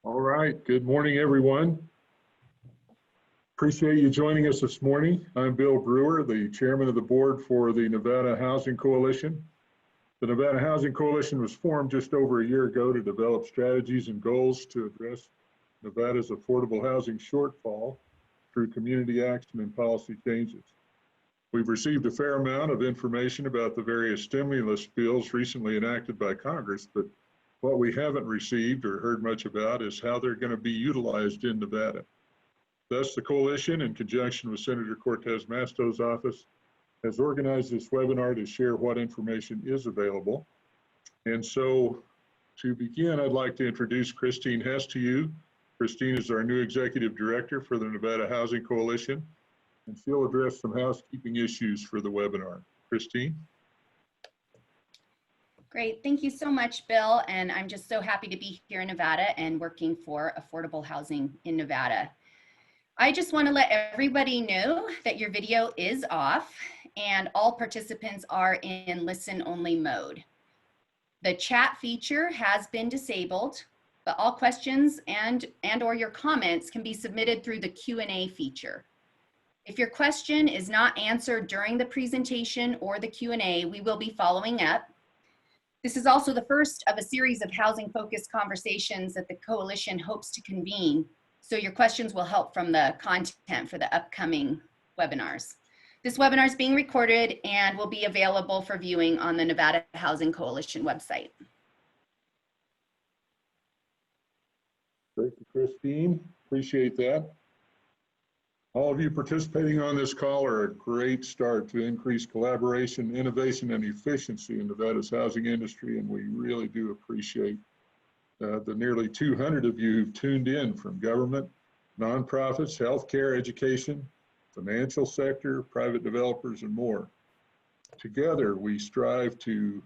All right, good morning, everyone. Appreciate you joining us this morning. I'm Bill Brewer, the chairman of the board for the Nevada Housing Coalition. The Nevada Housing Coalition was formed just over a year ago to develop strategies and goals to address Nevada's affordable housing shortfall through community action and policy changes. We've received a fair amount of information about the various stimulus bills recently enacted by Congress, but what we haven't received or heard much about is how they're going to be utilized in Nevada. Thus, the coalition, in conjunction with Senator Cortez Masto's office, has organized this webinar to share what information is available. And so, to begin, I'd like to introduce Christine Hess to you. Christine is our new executive director for the Nevada Housing Coalition, and she'll address some housekeeping issues for the webinar. Christine? Great, thank you so much, Bill. And I'm just so happy to be here in Nevada and working for affordable housing in Nevada. I just want to let everybody know that your video is off and all participants are in listen-only mode. The chat feature has been disabled, but all questions and or your comments can be submitted through the Q&A feature. If your question is not answered during the presentation or the Q&A, we will be following up. This is also the first of a series of housing-focused conversations that the coalition hopes to convene, so your questions will help from the content for the upcoming webinars. This webinar is being recorded and will be available for viewing on the Nevada Housing Coalition website. Thank you, Christine. Appreciate that. All of you participating on this call are a great start to increase collaboration, innovation, and efficiency in Nevada's housing industry, and we really do appreciate the nearly 200 of you who've tuned in from government, nonprofits, healthcare, education, financial sector, private developers, and more. Together, we strive to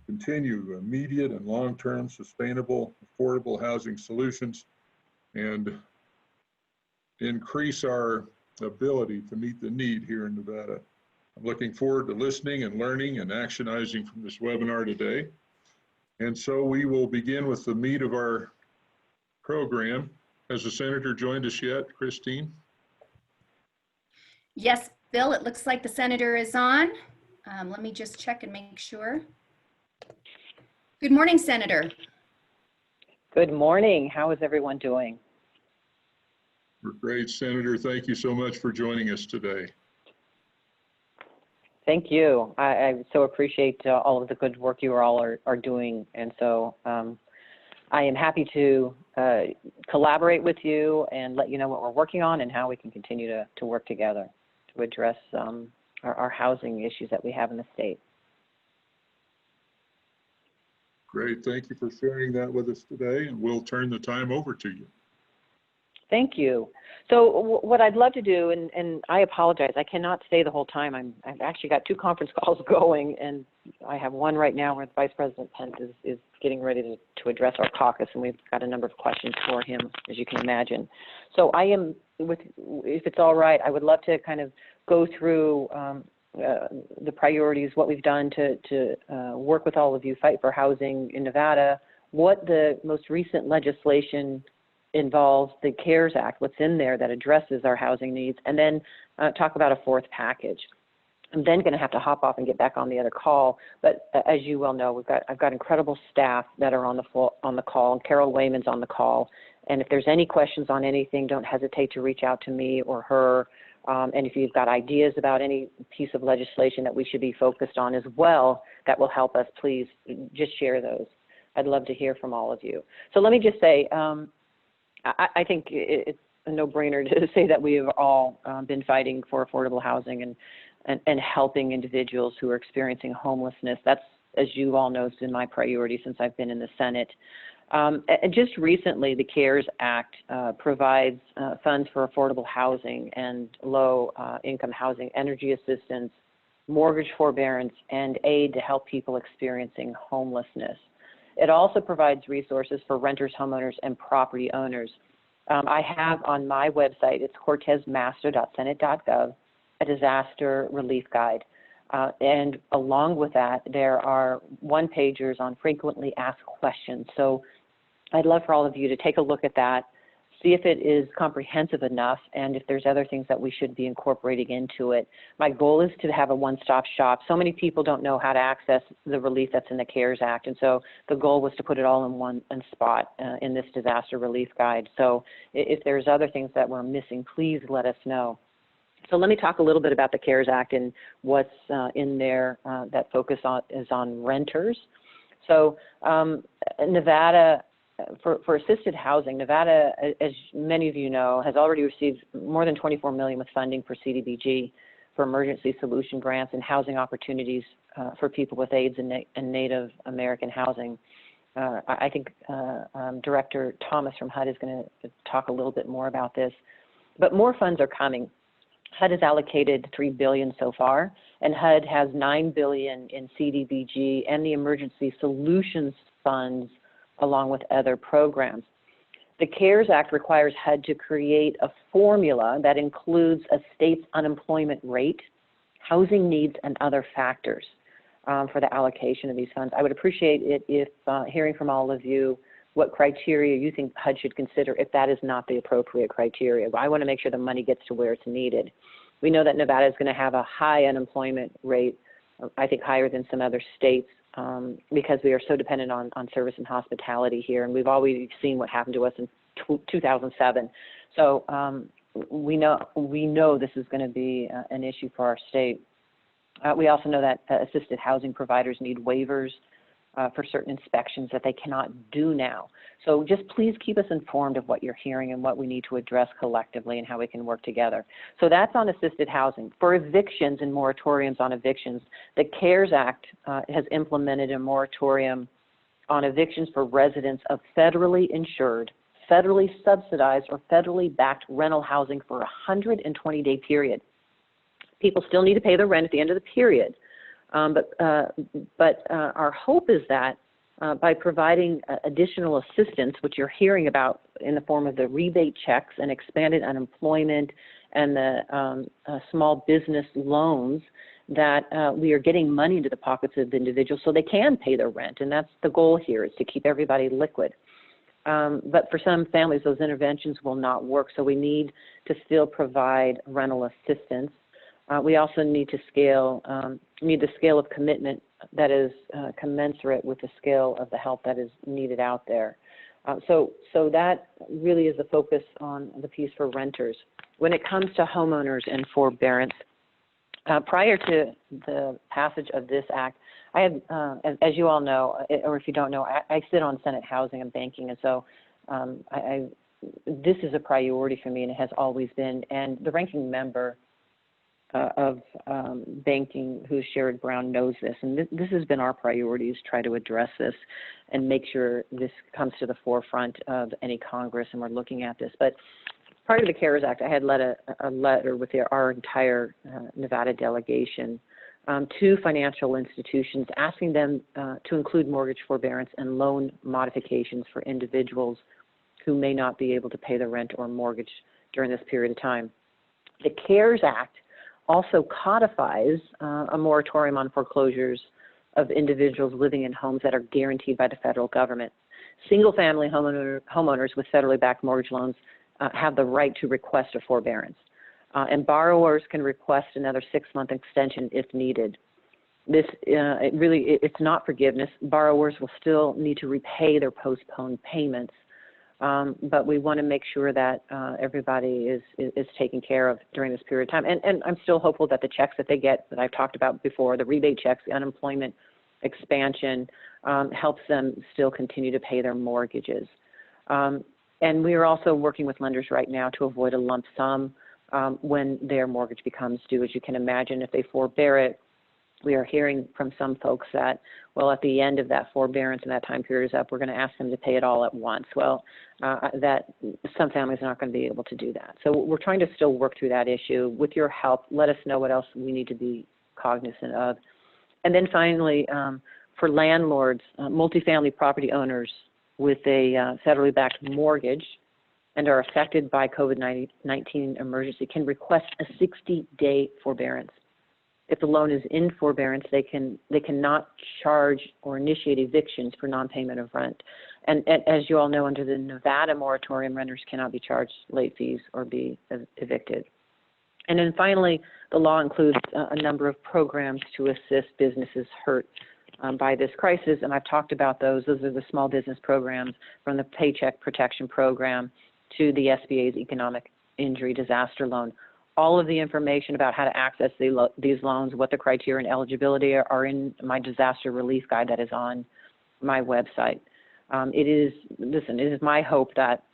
continue immediate and long-term sustainable, affordable housing solutions and increase our ability to meet the need here in Nevada. I'm looking forward to listening and learning and actionizing from this webinar today. And so we will begin with the meat of our program. Has the senator joined us yet, Christine? Yes, Bill, it looks like the senator is on. Let me just check and make sure. Good morning, Senator. Good morning. How is everyone doing? We're great, Senator. Thank you so much for joining us today. Thank you. I so appreciate all of the good work you all are doing. And so I am happy to collaborate with you and let you know what we're working on and how we can continue to work together to address our housing issues that we have in the state. Great. Thank you for sharing that with us today, and we'll turn the time over to you. Thank you. So what I'd love to do, and I apologize, I cannot stay the whole time. I've actually got 2 conference calls going, and I have one right now where Vice President Pence is getting ready to address our caucus, and we've got a number of questions for him, as you can imagine. So I am, if it's all right, I would love to kind of go through the priorities, what we've done to work with all of you, fight for housing in Nevada, what the most recent legislation involves, the CARES Act, what's in there that addresses our housing needs, and then talk about a 4th package. I'm then going to have to hop off and get back on the other call, but as you well know, I've got incredible staff that are on the call, and Carol Wayman's on the call, and if there's any questions on anything, don't hesitate to reach out to me or her, and if you've got ideas about any piece of legislation that we should be focused on as well that will help us, please just share those. I'd love to hear from all of you. So let me just say, I think it's a no-brainer to say that we have all been fighting for affordable housing and helping individuals who are experiencing homelessness. That's, as you all know, has been my priority since I've been in the Senate. And just recently, the CARES Act provides funds for affordable housing and low-income housing, energy assistance, mortgage forbearance, and aid to help people experiencing homelessness. It also provides resources for renters, homeowners, and property owners. I have on my website, it's cortezmasto.senate.gov, a disaster relief guide. And along with that, there are one-pagers on frequently asked questions. So I'd love for all of you to take a look at that, see if it is comprehensive enough, and if there's other things that we should be incorporating into it. My goal is to have a one-stop shop. So many people don't know how to access the relief that's in the CARES Act, and so the goal was to put it all in one spot in this disaster relief guide. So if there's other things that we're missing, please let us know. So let me talk a little bit about the CARES Act and what's in there that focus is on renters. So Nevada, for assisted housing, Nevada, as many of you know, has already received more than $24 million with funding for CDBG for emergency solution grants and housing opportunities for people with AIDS and Native American housing. I think Director Thomas from HUD is going to talk a little bit more about this, but more funds are coming. HUD has allocated $3 billion so far, and HUD has $9 billion in CDBG and the emergency solutions funds along with other programs. The CARES Act requires HUD to create a formula that includes a state's unemployment rate, housing needs, and other factors for the allocation of these funds. I would appreciate it if hearing from all of you what criteria you think HUD should consider if that is not the appropriate criteria. I want to make sure the money gets to where it's needed. We know that Nevada is going to have a high unemployment rate, I think higher than some other states, because we are so dependent on service and hospitality here, and we've always seen what happened to us in 2007. So we know this is going to be an issue for our state. We also know that assisted housing providers need waivers for certain inspections that they cannot do now. So just please keep us informed of what you're hearing and what we need to address collectively and how we can work together. So that's on assisted housing. For evictions and moratoriums on evictions, the CARES Act has implemented a moratorium on evictions for residents of federally insured, federally subsidized, or federally backed rental housing for a 120-day period. People still need to pay their rent at the end of the period. But our hope is that by providing additional assistance, which you're hearing about in the form of the rebate checks and expanded unemployment and the small business loans, that we are getting money into the pockets of individuals so they can pay their rent. And that's the goal here, is to keep everybody liquid. But for some families, those interventions will not work, so we need to still provide rental assistance. We also need to scale, the scale of commitment that is commensurate with the scale of the help that is needed out there. So that really is the focus on the piece for renters. When it comes to homeowners and forbearance, prior to the passage of this act, I had, as you all know, or if you don't know, I sit on Senate Housing and Banking, and so this is a priority for me, and it has always been. And the ranking member of banking, who's Sherrod Brown, knows this, and this has been our priority, is try to address this and make sure this comes to the forefront of any Congress, and we're looking at this. But part of the CARES Act, I had led a letter with our entire Nevada delegation to financial institutions, asking them to include mortgage forbearance and loan modifications for individuals who may not be able to pay the rent or mortgage during this period of time. The CARES Act also codifies a moratorium on foreclosures of individuals living in homes that are guaranteed by the federal government. Single-family homeowners with federally backed mortgage loans have the right to request a forbearance, and borrowers can request another 6-month extension if needed. This it's not forgiveness. Borrowers will still need to repay their postponed payments. But we want to make sure that everybody is taken care of during this period of time. And I'm still hopeful that the checks that they get, that I've talked about before, the rebate checks, the unemployment expansion, helps them still continue to pay their mortgages. And we are also working with lenders right now to avoid a lump sum when their mortgage becomes due. As you can imagine, if they forbear it, we are hearing from some folks that, well, at the end of that forbearance and that time period is up, we're going to ask them to pay it all at once. Well, that some families are not going to be able to do that. So we're trying to still work through that issue. With your help, let us know what else we need to be cognizant of. And then finally, for landlords, multifamily property owners with a federally backed mortgage and are affected by COVID-19 emergency can request a 60-day forbearance. If the loan is in forbearance, they cannot charge or initiate evictions for non-payment of rent. And as you all know, under the Nevada moratorium, renters cannot be charged late fees or be evicted. And then finally, the law includes a number of programs to assist businesses hurt by this crisis, and I've talked about those. Those are the small business programs, from the Paycheck Protection Program to the SBA's Economic Injury Disaster Loan. All of the information about how to access these loans, what the criteria and eligibility are in my disaster relief guide that is on my website. It is my hope that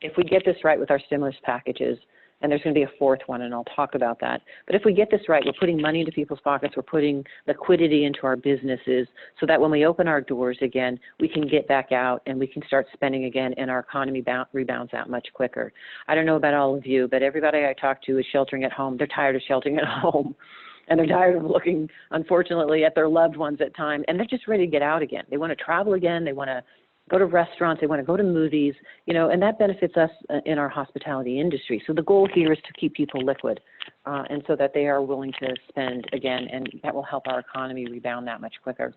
if we get this right with our stimulus packages, and there's going to be a fourth one, and I'll talk about that. But if we get this right, we're putting money into people's pockets, we're putting liquidity into our businesses so that when we open our doors again, we can get back out and we can start spending again, and our economy rebounds that much quicker. I don't know about all of you, but everybody I talk to is sheltering at home. They're tired of sheltering at home. And they're tired of looking, unfortunately, at their loved ones at times. And they're just ready to get out again. They want to travel again. They want to go to restaurants, they want to go to movies, and that benefits us in our hospitality industry. So the goal here is to keep people liquid, and so that they are willing to spend again, and that will help our economy rebound that much quicker.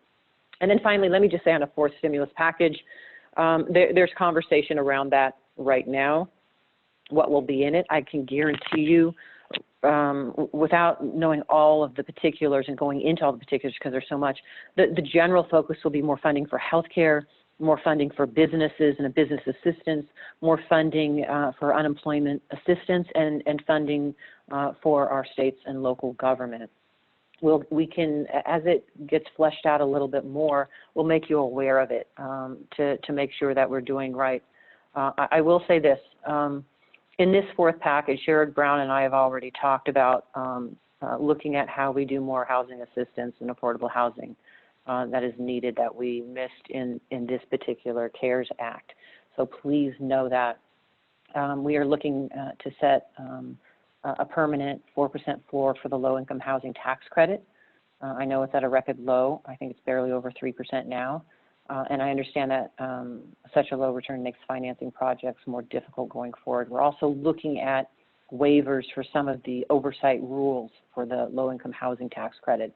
And then finally, let me just say on a fourth stimulus package, there's conversation around that right now. What will be in it, I can guarantee you, without knowing all of the particulars and going into all the particulars because there's so much, the general focus will be more funding for healthcare, more funding for businesses and a business assistance, more funding for unemployment assistance, and funding for our states and local government. We can, as it gets fleshed out a little bit more, we'll make you aware of it to make sure that we're doing right. I will say this, in this fourth package, Sherrod Brown and I have already talked about looking at how we do more housing assistance and affordable housing. That is needed, that we missed in this particular CARES Act. So please know that. We are looking to set a permanent 4% floor for the low-income housing tax credit. I know it's at a record low. I think it's barely over 3% now. And I understand that such a low return makes financing projects more difficult going forward. We're also looking at waivers for some of the oversight rules for the low-income housing tax credit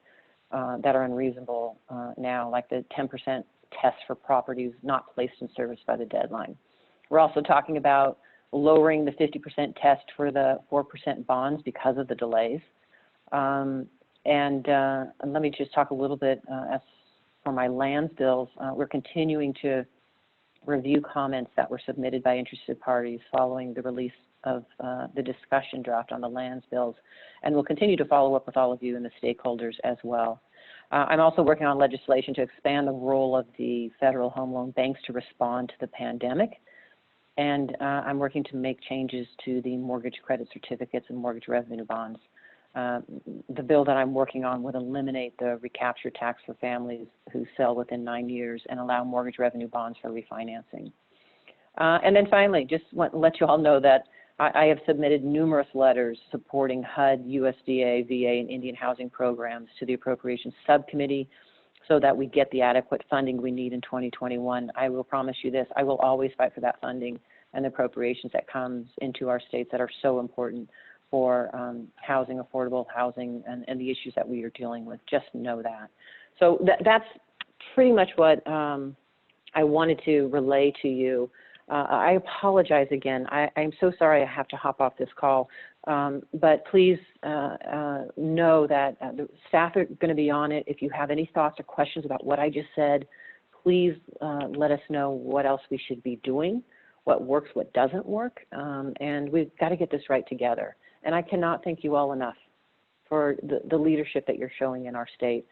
that are unreasonable now, like the 10% test for properties not placed in service by the deadline. We're also talking about lowering the 50% test for the 4% bonds because of the delays. And let me just talk a little bit as for my lands bills. We're continuing to review comments that were submitted by interested parties following the release of the discussion draft on the lands bills, and we'll continue to follow up with all of you and the stakeholders as well. I'm also working on legislation to expand the role of the federal home loan banks to respond to the pandemic, and I'm working to make changes to the mortgage credit certificates and mortgage revenue bonds. The bill that I'm working on would eliminate the recapture tax for families who sell within 9 years and allow mortgage revenue bonds for refinancing. And then finally, just want to let you all know that I have submitted numerous letters supporting HUD, USDA, VA, and Indian housing programs to the Appropriations Subcommittee so that we get the adequate funding we need in 2021. I will promise you this, I will always fight for that funding and the appropriations that comes into our states that are so important for housing, affordable housing, and the issues that we are dealing with. Just know that. So that's pretty much what I wanted to relay to you. I apologize again. I'm so sorry I have to hop off this call, but please know that the staff are going to be on it. If you have any thoughts or questions about what I just said, please let us know what else we should be doing, what works, what doesn't work, and we've got to get this right together. And I cannot thank you all enough for the leadership that you're showing in our state.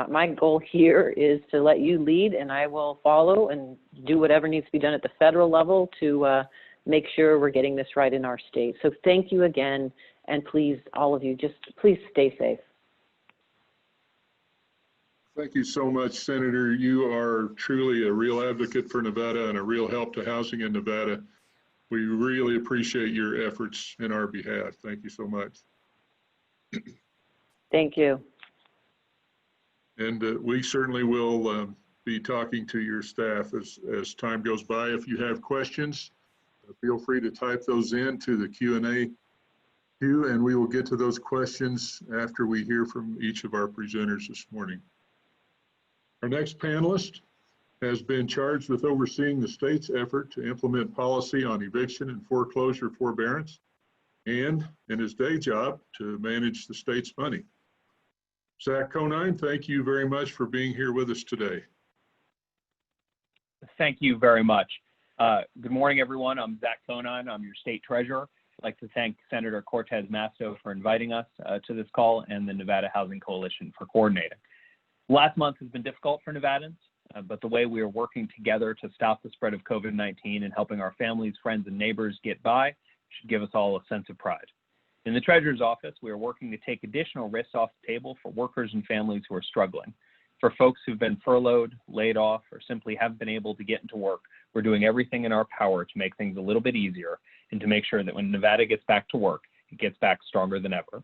My goal here is to let you lead, and I will follow and do whatever needs to be done at the federal level to make sure we're getting this right in our state. So thank you again, and please, all of you, just please stay safe. Thank you so much, Senator. You are truly a real advocate for Nevada and a real help to housing in Nevada. We really appreciate your efforts in our behalf. Thank you so much. Thank you. And we certainly will be talking to your staff as time goes by. If you have questions, feel free to type those into the Q&A queue, and we will get to those questions after we hear from each of our presenters this morning. Our next panelist has been charged with overseeing the state's effort to implement policy on eviction and foreclosure forbearance, and in his day job to manage the state's money. Zach Conine, thank you very much for being here with us today. Thank you very much. Good morning, everyone. I'm Zach Conine. I'm your state treasurer. I'd like to thank Senator Cortez Masto for inviting us to this call and the Nevada Housing Coalition for coordinating. Last month has been difficult for Nevadans, but the way we are working together to stop the spread of COVID-19 and helping our families, friends, and neighbors get by should give us all a sense of pride. In the Treasurer's Office, we are working to take additional risks off the table for workers and families who are struggling. For folks who've been furloughed, laid off, or simply haven't been able to get into work, we're doing everything in our power to make things a little bit easier and to make sure that when Nevada gets back to work, it gets back stronger than ever.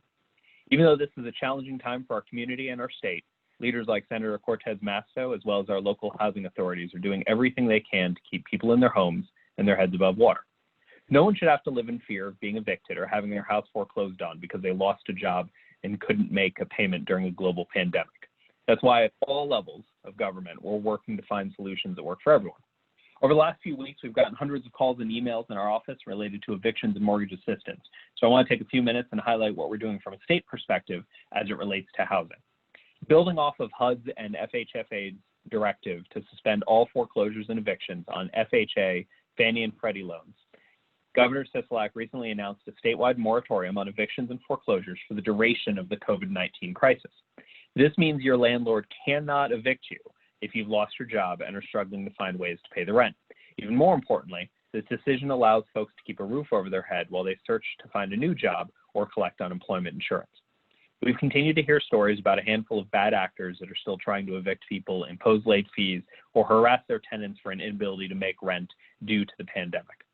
Even though this is a challenging time for our community and our state, leaders like Senator Cortez Masto, as well as our local housing authorities, are doing everything they can to keep people in their homes and their heads above water. No one should have to live in fear of being evicted or having their house foreclosed on because they lost a job and couldn't make a payment during a global pandemic. That's why at all levels of government, we're working to find solutions that work for everyone. Over the last few weeks, we've gotten hundreds of calls and emails in our office related to evictions and mortgage assistance. So I want to take a few minutes and highlight what we're doing from a state perspective as it relates to housing. Building off of HUD's and FHFA's directive to suspend all foreclosures and evictions on FHA, Fannie and Freddie loans, Governor Sisolak recently announced a statewide moratorium on evictions and foreclosures for the duration of the COVID-19 crisis. This means your landlord cannot evict you if you've lost your job and are struggling to find ways to pay the rent. Even more importantly, this decision allows folks to keep a roof over their head while they search to find a new job or collect unemployment insurance. We've continued to hear stories about a handful of bad actors that are still trying to evict people, impose late fees, or harass their tenants for an inability to make rent due to the pandemic.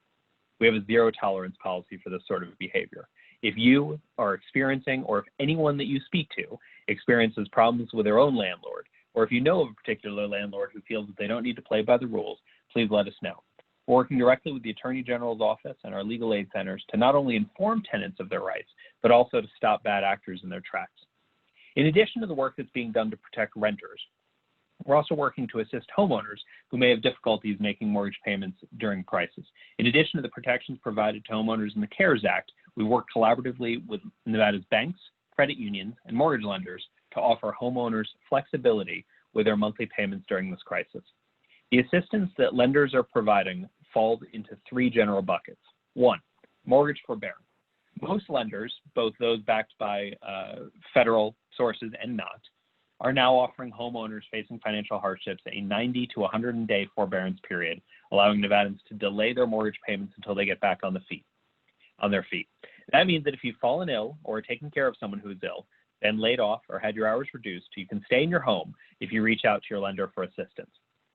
We have a zero tolerance policy for this sort of behavior. If you are experiencing, or if anyone that you speak to experiences problems with their own landlord, or if you know of a particular landlord who feels that they don't need to play by the rules, please let us know. We're working directly with the Attorney General's office and our legal aid centers to not only inform tenants of their rights, but also to stop bad actors in their tracks. In addition to the work that's being done to protect renters, we're also working to assist homeowners who may have difficulties making mortgage payments during crisis. In addition to the protections provided to homeowners in the CARES Act, we work collaboratively with Nevada's banks, credit unions, and mortgage lenders to offer homeowners flexibility with their monthly payments during this crisis. The assistance that lenders are providing falls into three general buckets. One, mortgage forbearance. Most lenders, both those backed by federal sources and not, are now offering homeowners facing financial hardships a 90 to 100-day forbearance period, allowing Nevadans to delay their mortgage payments until they get back on their feet. That means that if you've fallen ill or are taking care of someone who is ill, been laid off, or had your hours reduced, you can stay in your home if you reach out to your lender for assistance.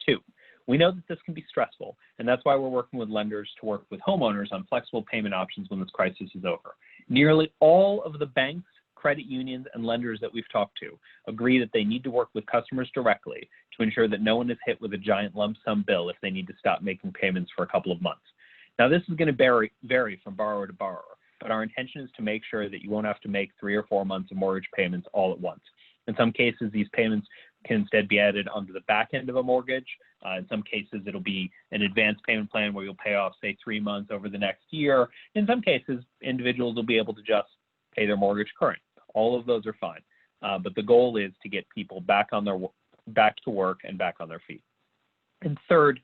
Two, we know that this can be stressful, and that's why we're working with lenders to work with homeowners on flexible payment options when this crisis is over. Nearly all of the banks, credit unions, and lenders that we've talked to agree that they need to work with customers directly to ensure that no one is hit with a giant lump sum bill if they need to stop making payments for a couple of months. Now, this is going to vary from borrower to borrower, but our intention is to make sure that you won't have to make 3 or 4 months of mortgage payments all at once. In some cases, these payments can instead be added onto the back end of a mortgage. In some cases, it'll be an advanced payment plan where you'll pay off, say, 3 months over the next year. In some cases, individuals will be able to just pay their mortgage current. All of those are fine. But the goal is to get people back to work and back on their feet. And third,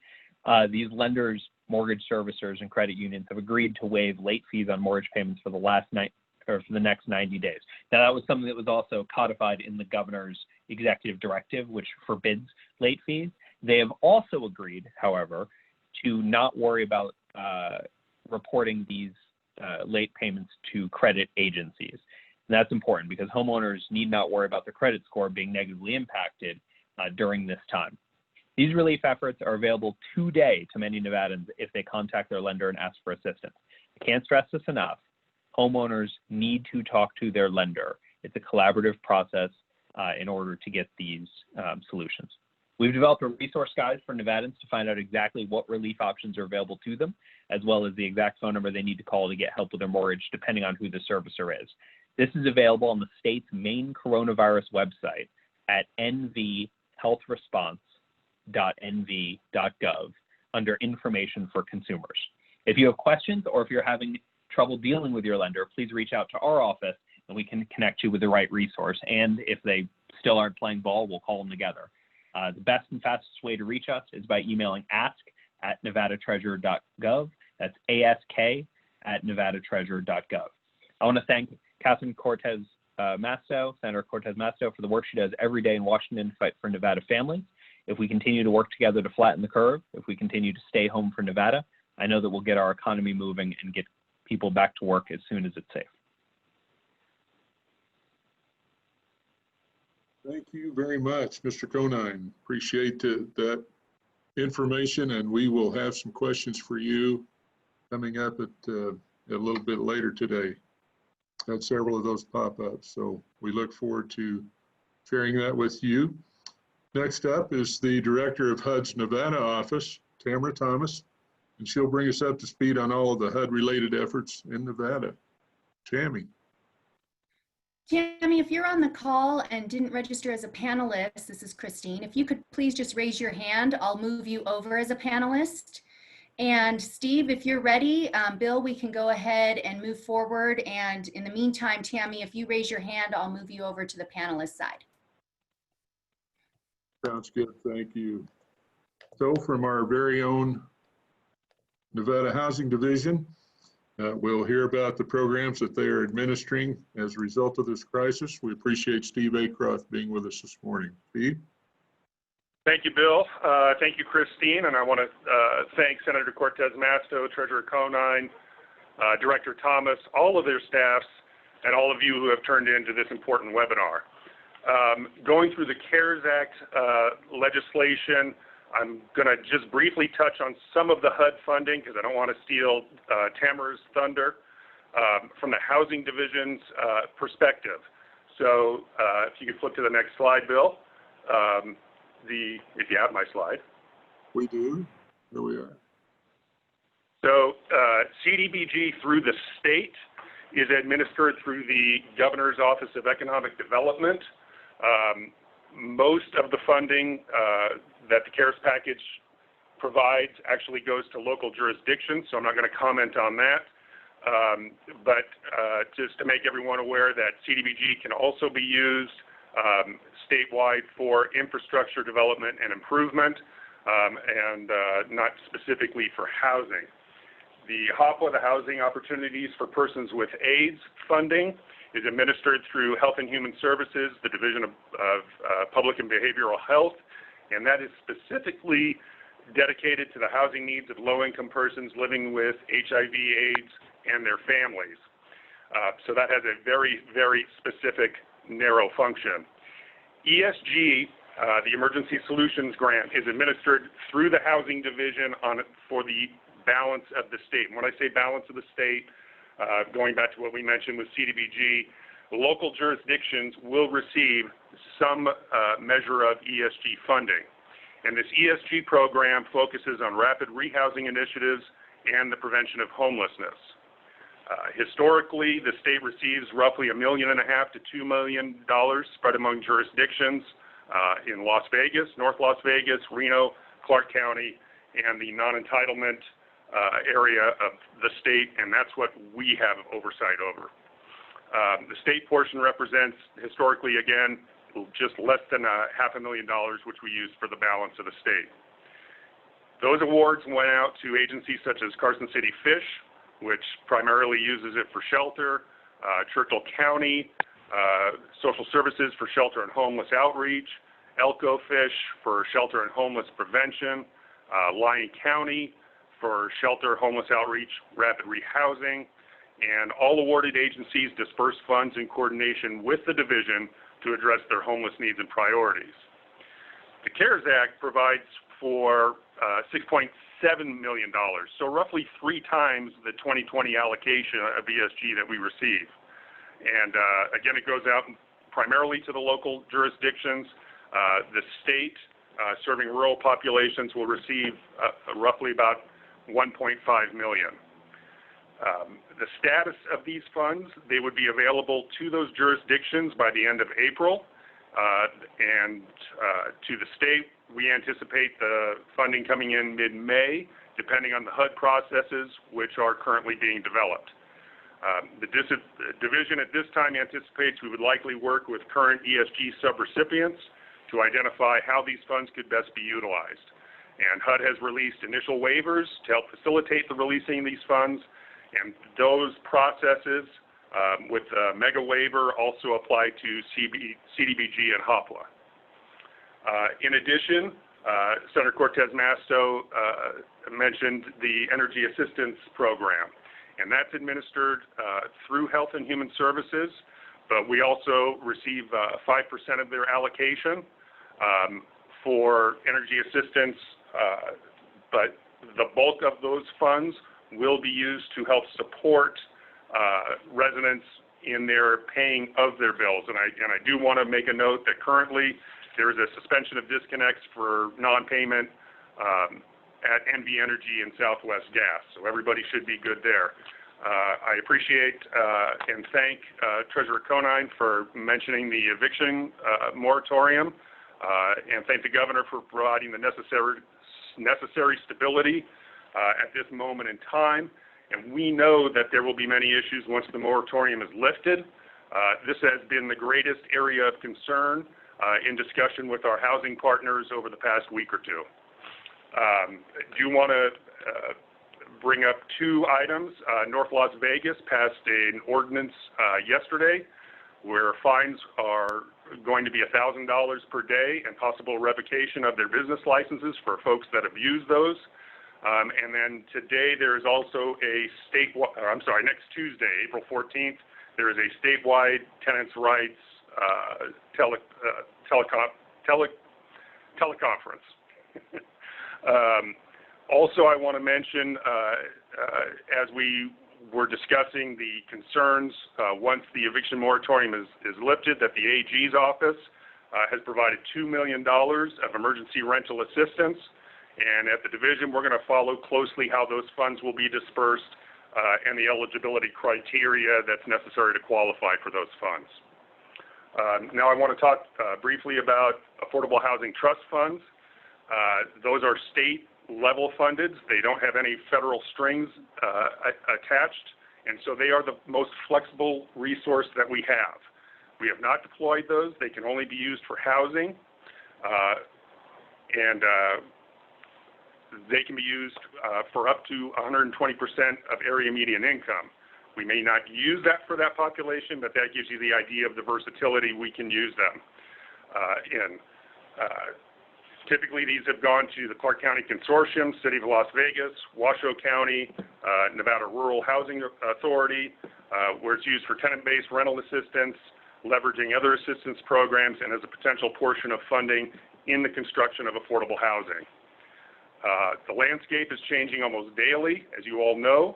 these lenders, mortgage servicers, and credit unions have agreed to waive late fees on mortgage payments for the next 90 days. Now, that was something that was also codified in the governor's executive directive, which forbids late fees. They have also agreed, however, to not worry about reporting these late payments to credit agencies. And that's important because homeowners need not worry about their credit score being negatively impacted during this time. These relief efforts are available today to many Nevadans if they contact their lender and ask for assistance. I can't stress this enough. Homeowners need to talk to their lender. It's a collaborative process in order to get these solutions. We've developed a resource guide for Nevadans to find out exactly what relief options are available to them, as well as the exact phone number they need to call to get help with their mortgage, depending on who the servicer is. This is available on the state's main coronavirus website at nvhealthresponse.gov. homeownership.nv.gov under Information for Consumers. If you have questions or if you're having trouble dealing with your lender, please reach out to our office and we can connect you with the right resource. And if they still aren't playing ball, we'll call them together. The best and fastest way to reach us is by emailing ask@nevadatreasurer.gov. That's ask@nevadatreasurer.gov. I want to thank Councilman Cortez Masto, Senator Cortez Masto, for the work she does every day in Washington to fight for Nevada families. If we continue to work together to flatten the curve, if we continue to stay home for Nevada, I know that we'll get our economy moving and get people back to work as soon as it's safe. Thank you very much, Mr. Conine. Appreciate that information, and we will have some questions for you coming up at a little bit later today. Had several of those pop up, so we look forward to sharing that with you. Next up is the Director of HUD's Nevada office, Tamara Thomas, and she'll bring us up to speed on all of the HUD-related efforts in Nevada. Tammy. Tammy, if you're on the call and didn't register as a panelist, this is Christine. If you could please just raise your hand, I'll move you over as a panelist. And Steve, if you're ready, Bill, we can go ahead and move forward. And in the meantime, Tammy, if you raise your hand, I'll move you over to the panelist side. Sounds good, thank you. So from our very own Nevada Housing Division, we'll hear about the programs that they are administering as a result of this crisis. We appreciate Steve Acroft being with us this morning. Steve? Thank you, Bill. Thank you, Christine. And I want to thank Senator Cortez Masto, Treasurer Conine, Director Thomas, all of their staffs, and all of you who have turned into this important webinar. Going through the CARES Act legislation, I'm going to just briefly touch on some of the HUD funding because I don't want to steal Tamara's thunder from the Housing Division's perspective. So if you could flip to the next slide, Bill. If you have my slide. We do. Here we are. So CDBG through the state is administered through the Governor's Office of Economic Development. Most of the funding that the CARES package provides actually goes to local jurisdictions, so I'm not going to comment on that. But just to make everyone aware that CDBG can also be used statewide for infrastructure development and improvement, and not specifically for housing. The HOPWA, the Housing Opportunities for Persons with AIDS funding, is administered through Health and Human Services, the Division of Public and Behavioral Health, and that is specifically dedicated to the housing needs of low-income persons living with HIV/AIDS and their families. So that has a very, very specific narrow function. ESG, the Emergency Solutions Grant, is administered through the Housing Division for the balance of the state. And when I say balance of the state, going back to what we mentioned with CDBG, local jurisdictions will receive some measure of ESG funding. And this ESG program focuses on rapid rehousing initiatives and the prevention of homelessness. Historically, the state receives roughly $1.5 million to $2 million spread among jurisdictions in Las Vegas, North Las Vegas, Reno, Clark County, and the non-entitlement area of the state, and that's what we have oversight over. The state portion represents, historically, again, just less than $500,000, which we use for the balance of the state. Those awards went out to agencies such as Carson City Fish, which primarily uses it for shelter, Churchill County, Social Services for shelter and homeless outreach, Elko Fish for shelter and homeless prevention, Lyon County for shelter, homeless outreach, rapid rehousing, and all awarded agencies disperse funds in coordination with the division to address their homeless needs and priorities. The CARES Act provides for $6.7 million, so roughly 3 times the 2020 allocation of ESG that we receive. And again, it goes out primarily to the local jurisdictions. The state serving rural populations will receive roughly about $1.5 million. The status of these funds, they would be available to those jurisdictions by the end of April, and to the state We anticipate the funding coming in mid-May, depending on the HUD processes, which are currently being developed. The division at this time anticipates we would likely work with current ESG subrecipients to identify how these funds could best be utilized. And HUD has released initial waivers to help facilitate the releasing of these funds, and those processes with the mega waiver also apply to CDBG and HOPWA. In addition, Senator Cortez Masto mentioned the Energy Assistance Program, and that's administered through Health and Human Services, but we also receive 5% of their allocation for energy assistance, but the bulk of those funds will be used to help support residents in their paying of their bills. And I do want to make a note that currently there is a suspension of disconnects for non-payment at NV Energy and Southwest Gas, so everybody should be good there. I appreciate and thank Treasurer Conine for mentioning the eviction moratorium, and thank the Governor for providing the necessary stability at this moment in time. And we know that there will be many issues once the moratorium is lifted. This has been the greatest area of concern in discussion with our housing partners over the past week or two. I do want to bring up two items. North Las Vegas passed an ordinance yesterday where fines are going to be $1,000 per day and possible revocation of their business licenses for folks that abuse those. And then today there is also a next Tuesday, April 14th, there is a statewide tenants' rights teleconference. Also, I want to mention, as we were discussing the concerns once the eviction moratorium is lifted, that the AG's office has provided $2 million of emergency rental assistance. And at the division, we're going to follow closely how those funds will be dispersed and the eligibility criteria that's necessary to qualify for those funds. Now I want to talk briefly about affordable housing trust funds. Those are state level funded. They don't have any federal strings attached, and so they are the most flexible resource that we have. We have not deployed those. They can only be used for housing, and they can be used for up to 120% of area median income. We may not use that for that population, but that gives you the idea of the versatility we can use them in. Typically, these have gone to the Clark County Consortium, City of Las Vegas, Washoe County, Nevada Rural Housing Authority, where it's used for tenant-based rental assistance, leveraging other assistance programs, and as a potential portion of funding in the construction of affordable housing. The landscape is changing almost daily, as you all know.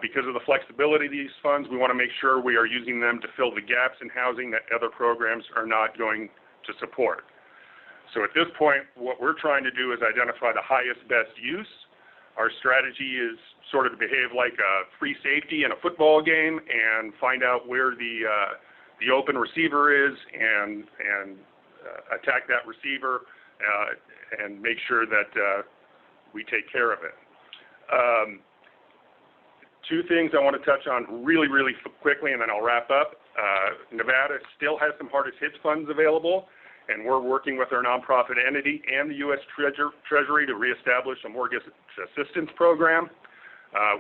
Because of the flexibility of these funds, we want to make sure we are using them to fill the gaps in housing that other programs are not going to support. So at this point, what we're trying to do is identify the highest best use. Our strategy is sort of to behave like a free safety in a football game and find out where the open receiver is and attack that receiver and make sure that we take care of it. Two things I want to touch on really quickly, and then I'll wrap up. Nevada still has some hardest hit funds available, and we're working with our nonprofit entity and the U.S. Treasury to reestablish a mortgage assistance program.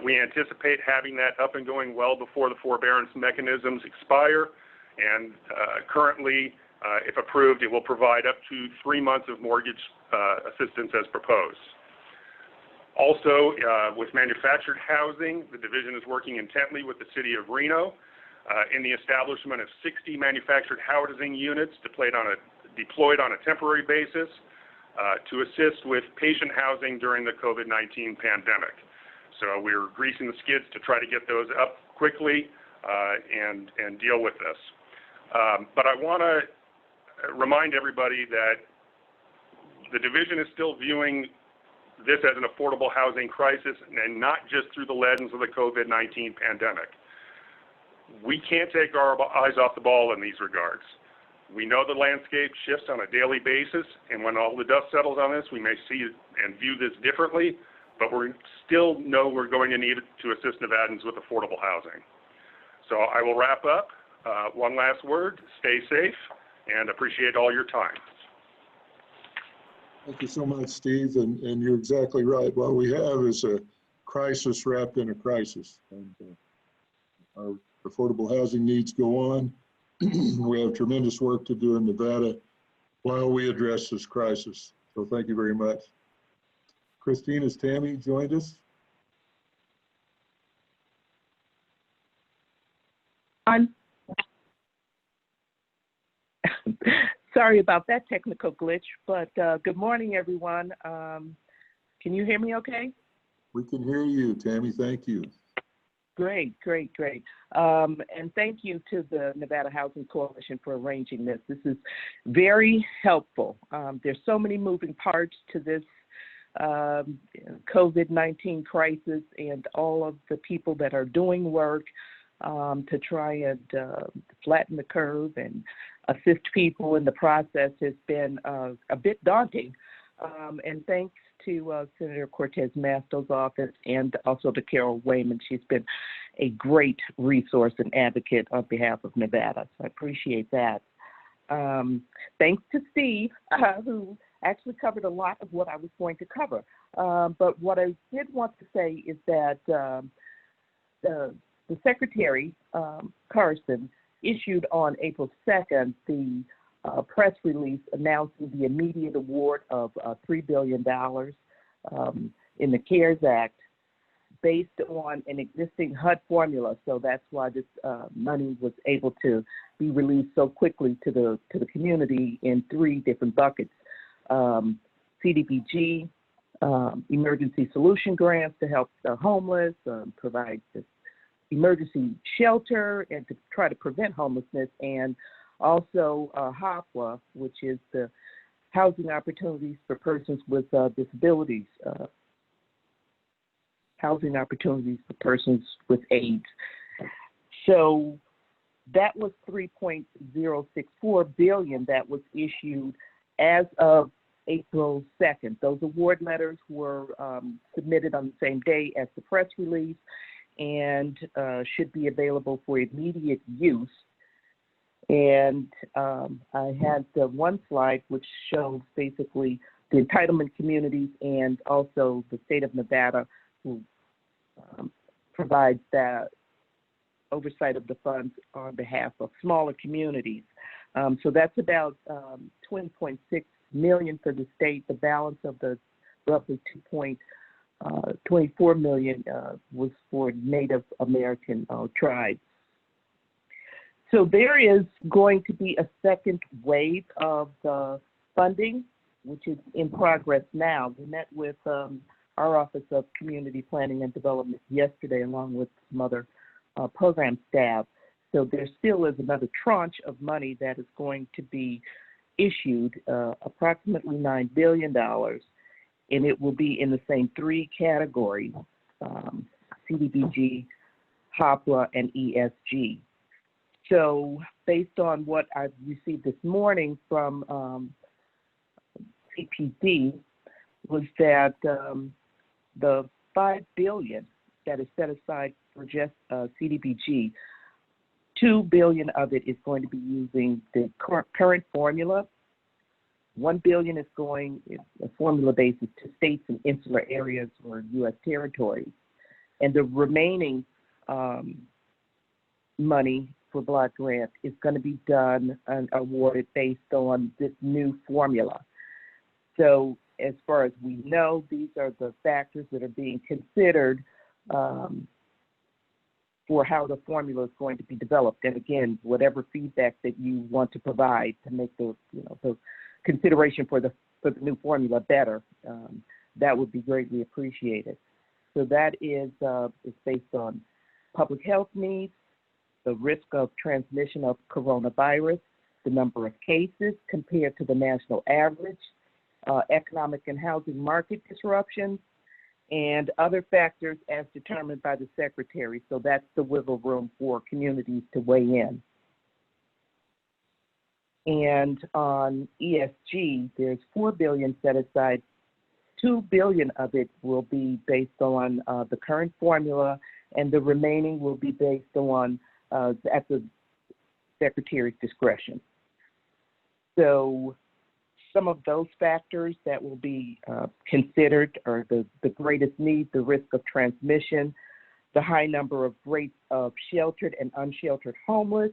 We anticipate having that up and going well before the forbearance mechanisms expire, and currently, if approved, it will provide up to 3 months of mortgage assistance as proposed. Also, with manufactured housing, the division is working intently with the City of Reno in the establishment of 60 manufactured housing units deployed on a temporary basis to assist with patient housing during the COVID-19 pandemic. So we're greasing the skids to try to get those up quickly and deal with this. But I want to remind everybody that the division is still viewing this as an affordable housing crisis, and not just through the lens of the COVID-19 pandemic. We can't take our eyes off the ball in these regards. We know the landscape shifts on a daily basis, and when all the dust settles on this, we may see and view this differently, but we still know we're going to need to assist Nevadans with affordable housing. So I will wrap up. One last word, stay safe, and appreciate all your time. Thank you so much, Steve, and you're exactly right. What we have is a crisis wrapped in a crisis, and our affordable housing needs go on. We have tremendous work to do in Nevada while we address this crisis. So thank you very much. Christine, has Tammy joined us? Sorry about that technical glitch, but good morning, everyone. Can you hear me okay? We can hear you, Tammy. Thank you. Great. And thank you to the Nevada Housing Coalition for arranging this. This is very helpful. There's so many moving parts to this COVID-19 crisis, and all of the people that are doing work to try and flatten the curve and assist people in the process has been a bit daunting. And thanks to Senator Cortez Masto's office and also to Carol Wayman. She's been a great resource and advocate on behalf of Nevada. So I appreciate that. Thanks to Steve, who actually covered a lot of what I was going to cover. But what I did want to say is that the Secretary, Carson, issued on April 2nd the press release announcing the immediate award of $3 billion in the CARES Act based on an existing HUD formula. So that's why this money was able to be released so quickly to the community in 3 different buckets. CDBG, emergency solution grants to help the homeless, provide this emergency shelter and to try to prevent homelessness, and also HOPWA, which is the Housing Opportunities for Persons with Disabilities, Housing Opportunities for Persons with AIDS. So that was $3.064 billion that was issued as of April 2nd. Those award letters were submitted on the same day as the press release and should be available for immediate use. And I had one slide which shows basically the entitlement communities and also the state of Nevada, who provides that oversight of the funds on behalf of smaller communities. So that's about $20.6 million for the state. The balance of the roughly $2.24 million was for Native American tribes. So there is going to be a second wave of funding, which is in progress now. We met with our Office of Community Planning and Development yesterday, along with some other program staff. So there still is another tranche of money that is going to be issued, approximately $9 billion, and it will be in the same 3 categories, CDBG, HOPWA, and ESG. So based on what I've received this morning from CPD was that the $5 billion that is set aside for just CDBG, $2 billion of it is going to be using the current formula. $1 billion is going, a formula basis, to states and insular areas or U.S. territories. And the remaining money for block grant is going to be done and awarded based on this new formula. So as far as we know, these are the factors that are being considered for how the formula is going to be developed. And again, whatever feedback that you want to provide to make the consideration for the new formula better, that would be greatly appreciated. So that is based on public health needs, the risk of transmission of coronavirus, the number of cases compared to the national average, economic and housing market disruptions, and other factors as determined by the Secretary. So that's the wiggle room for communities to weigh in. And on ESG, there's $4 billion set aside. $2 billion of it will be based on the current formula, and the remaining will be based on at the Secretary's discretion. So some of those factors that will be considered are the greatest need, the risk of transmission, the high number of rates of sheltered and unsheltered homeless,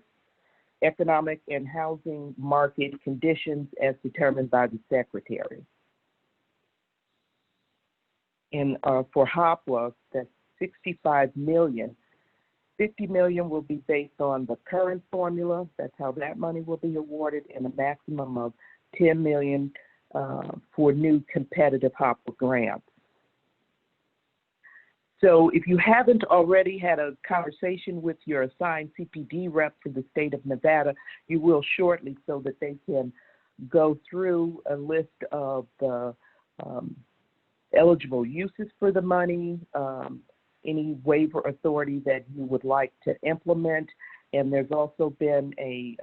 economic and housing market conditions as determined by the Secretary. And for HOPWA, that's $65 million. $50 million will be based on the current formula. That's how that money will be awarded, and a maximum of $10 million for new competitive HOPWA grants. So if you haven't already had a conversation with your assigned CPD rep for the state of Nevada, you will shortly, so that they can go through a list of the eligible uses for the money, any waiver authority that you would like to implement. And there's also been a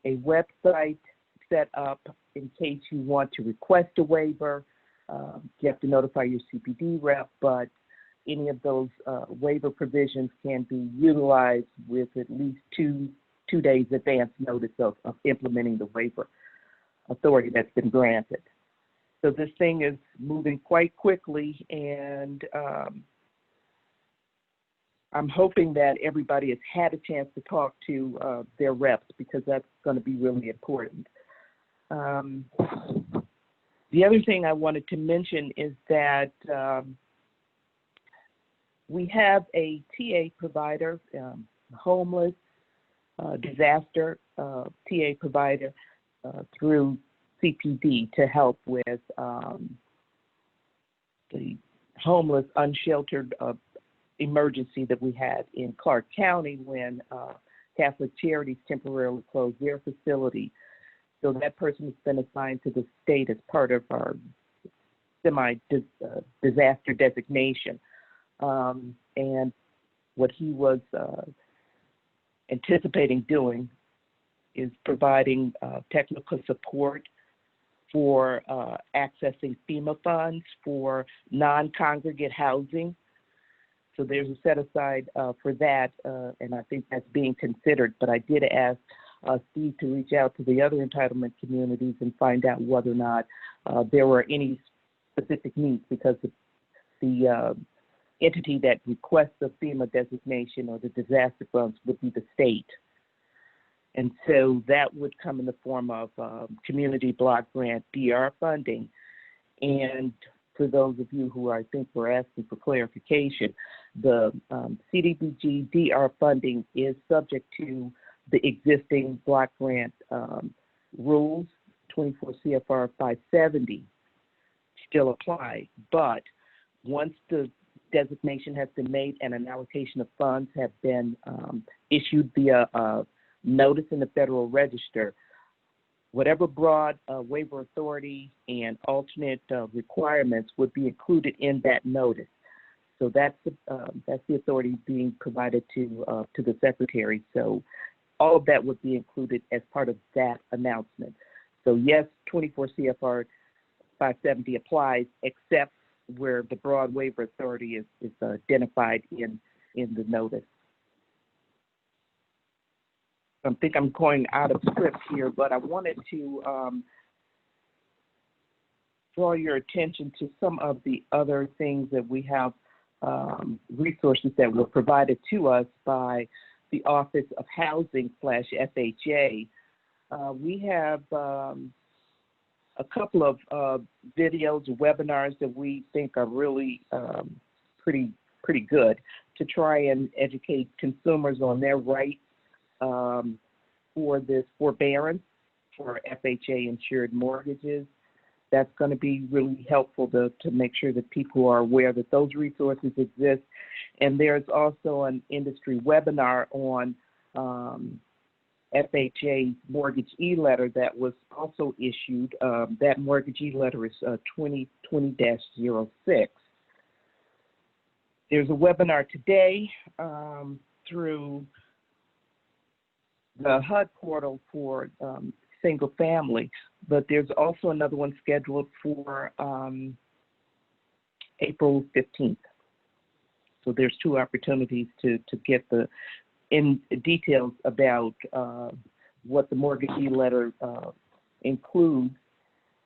website set up in case you want to request a waiver. You have to notify your CPD rep, but any of those waiver provisions can be utilized with at least two days advance notice of implementing the waiver authority that's been granted. So this thing is moving quite quickly, and I'm hoping that everybody has had a chance to talk to their reps, because that's going to be really important. The other thing I wanted to mention is that we have a TA provider, homeless, disaster TA provider through CPD to help with the homeless, unsheltered emergency that we had in Clark County when Catholic Charities temporarily closed their facility. So that person has been assigned to the state as part of our semi-disaster designation. And what he was anticipating doing is providing technical support for accessing FEMA funds for non-congregate housing. So there's a set aside for that, and I think that's being considered. But I did ask Steve to reach out to the other entitlement communities and find out whether or not there were any specific needs, because the entity that requests the FEMA designation or the disaster funds would be the state. And so that would come in the form of community block grant DR funding. And for those of you who I think were asking for clarification, the CDBG DR funding is subject to the existing block grant rules. 24 CFR 570 still apply, but once the designation has been made and an allocation of funds have been issued via notice in the Federal Register, whatever broad waiver authority and alternate requirements would be included in that notice. So that's the authority being provided to the Secretary. So all of that would be included as part of that announcement. So yes, 24 CFR 570 applies, except where the broad waiver authority is identified in the notice. I think I'm going out of script here, but I wanted to draw your attention to some of the other things that we have, resources that were provided to us by the Office of Housing / FHA. We have a couple of videos, webinars that we think are really pretty good to try and educate consumers on their rights for this forbearance for FHA insured mortgages. That's going to be really helpful to make sure that people are aware that those resources exist. And there's also an industry webinar on FHA mortgage e-letter that was also issued. That mortgage e-letter is 2020-06. There's a webinar today through the HUD portal for single family, but there's also another one scheduled for April 15th. So there's two opportunities to get the details about what the mortgagee letter includes.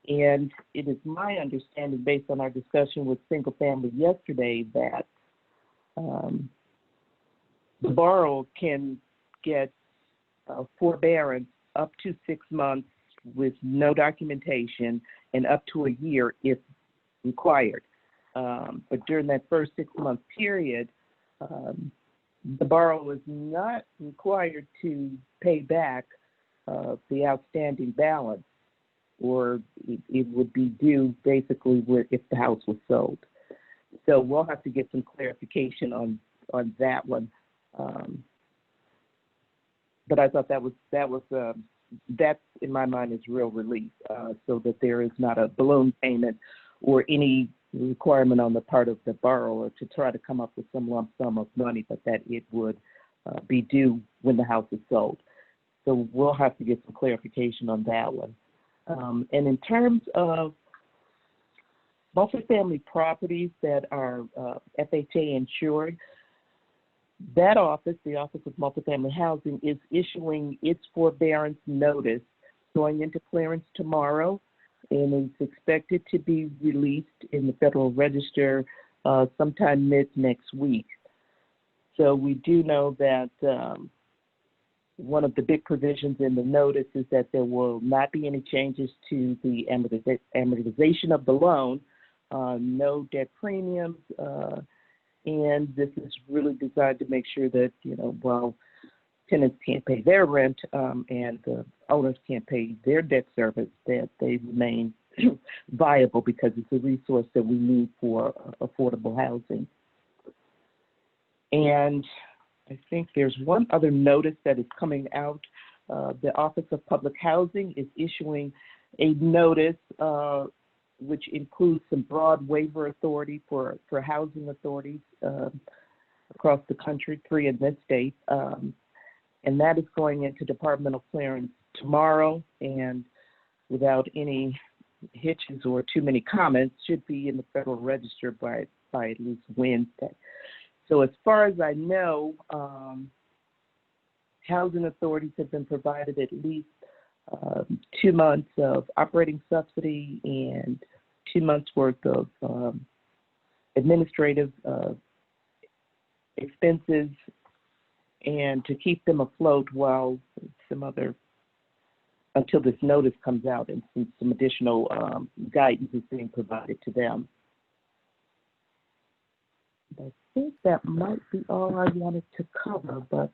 And it is my understanding, based on our discussion with single family yesterday, that the borrower can get forbearance up to 6 months with no documentation and up to a year if required. But during that first 6-month period, the borrower is not required to pay back the outstanding balance, or it would be due basically if the house was sold. So we'll have to get some clarification on that one. But I thought that in my mind is real relief, so that there is not a balloon payment or any requirement on the part of the borrower to try to come up with some lump sum of money, but that it would be due when the house is sold. So we'll have to get some clarification on that one. And in terms of multifamily properties that are FHA insured, that office, the Office of Multifamily Housing, is issuing its forbearance notice going into clearance tomorrow, and is expected to be released in the Federal Register sometime mid next week. So we do know that one of the big provisions in the notice is that there will not be any changes to the amortization of the loan, no debt premiums, and this is really designed to make sure that, while tenants can't pay their rent and the owners can't pay their debt service, that they remain viable, because it's a resource that we need for affordable housing. And I think there's one other notice that is coming out. The Office of Public Housing is issuing a notice which includes some broad waiver authority for housing authorities across the country, 3 in this state. And that is going into departmental clearance tomorrow, and without any hitches or too many comments, should be in the Federal Register by at least Wednesday. So as far as I know, housing authorities have been provided at least 2 months of operating subsidy and 2 months worth of administrative expenses, and to keep them afloat while until this notice comes out and some additional guidance is being provided to them. I think that might be all I wanted to cover, but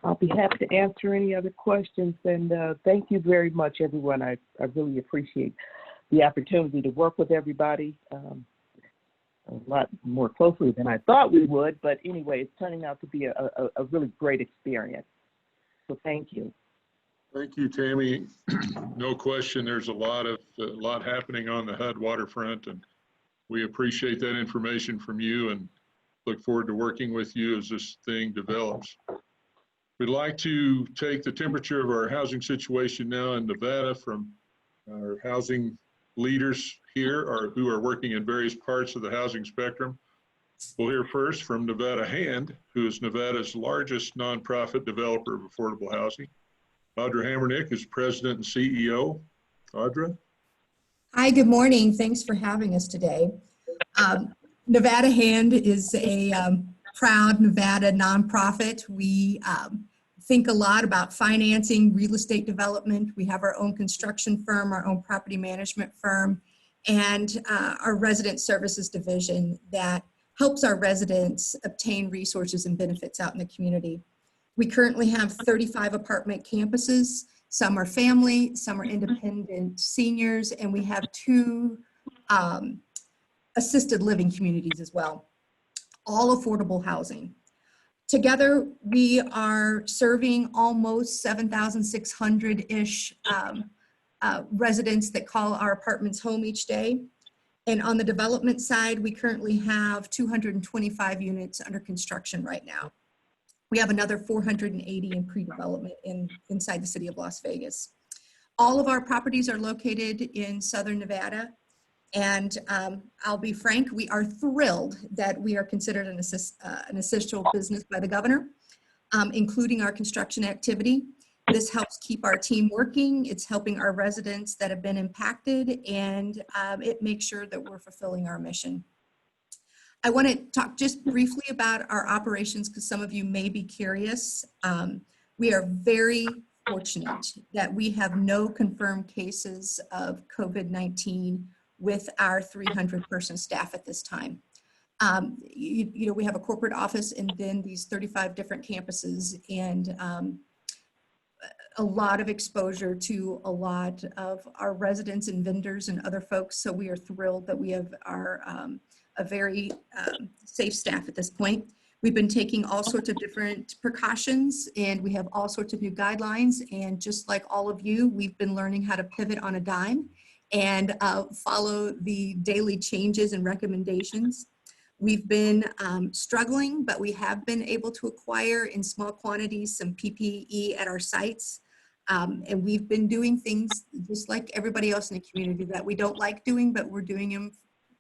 I'll be happy to answer any other questions. And thank you very much, everyone. I really appreciate the opportunity to work with everybody a lot more closely than I thought we would. But anyway, it's turning out to be a really great experience. So thank you. Thank you, Tammy. No question, there's a lot happening on the HUD waterfront, and we appreciate that information from you and look forward to working with you as this thing develops. We'd like to take the temperature of our housing situation now in Nevada from our housing leaders here, who are working in various parts of the housing spectrum. We'll hear first from Nevada Hand, who is Nevada's largest nonprofit developer of affordable housing. Audra Hammernick is president and CEO. Audra? Hi, good morning. Thanks for having us today. Nevada Hand is a proud Nevada nonprofit. We think a lot about financing real estate development. We have our own construction firm, our own property management firm, and our resident services division that helps our residents obtain resources and benefits out in the community. We currently have 35 apartment campuses. Some are family, some are independent seniors, and we have 2 assisted living communities as well, all affordable housing. Together, we are serving almost 7,600-ish residents that call our apartments home each day. And on the development side, we currently have 225 units under construction right now. We have another 480 in pre-development inside the city of Las Vegas. All of our properties are located in Southern Nevada. And I'll be frank, we are thrilled that we are considered an essential business by the governor, including our construction activity. This helps keep our team working. It's helping our residents that have been impacted, and it makes sure that we're fulfilling our mission. I want to talk just briefly about our operations because some of you may be curious. We are very fortunate that we have no confirmed cases of COVID-19 with our 300-person staff at this time. You know, we have a corporate office and then these 35 different campuses, and a lot of exposure to a lot of our residents and vendors and other folks. So we are thrilled that we have a very safe staff at this point. We've been taking all sorts of different precautions, and we have all sorts of new guidelines. And just like all of you, we've been learning how to pivot on a dime and follow the daily changes and recommendations. We've been struggling, but we have been able to acquire in small quantities some PPE at our sites. And we've been doing things just like everybody else in the community that we don't like doing, but we're doing them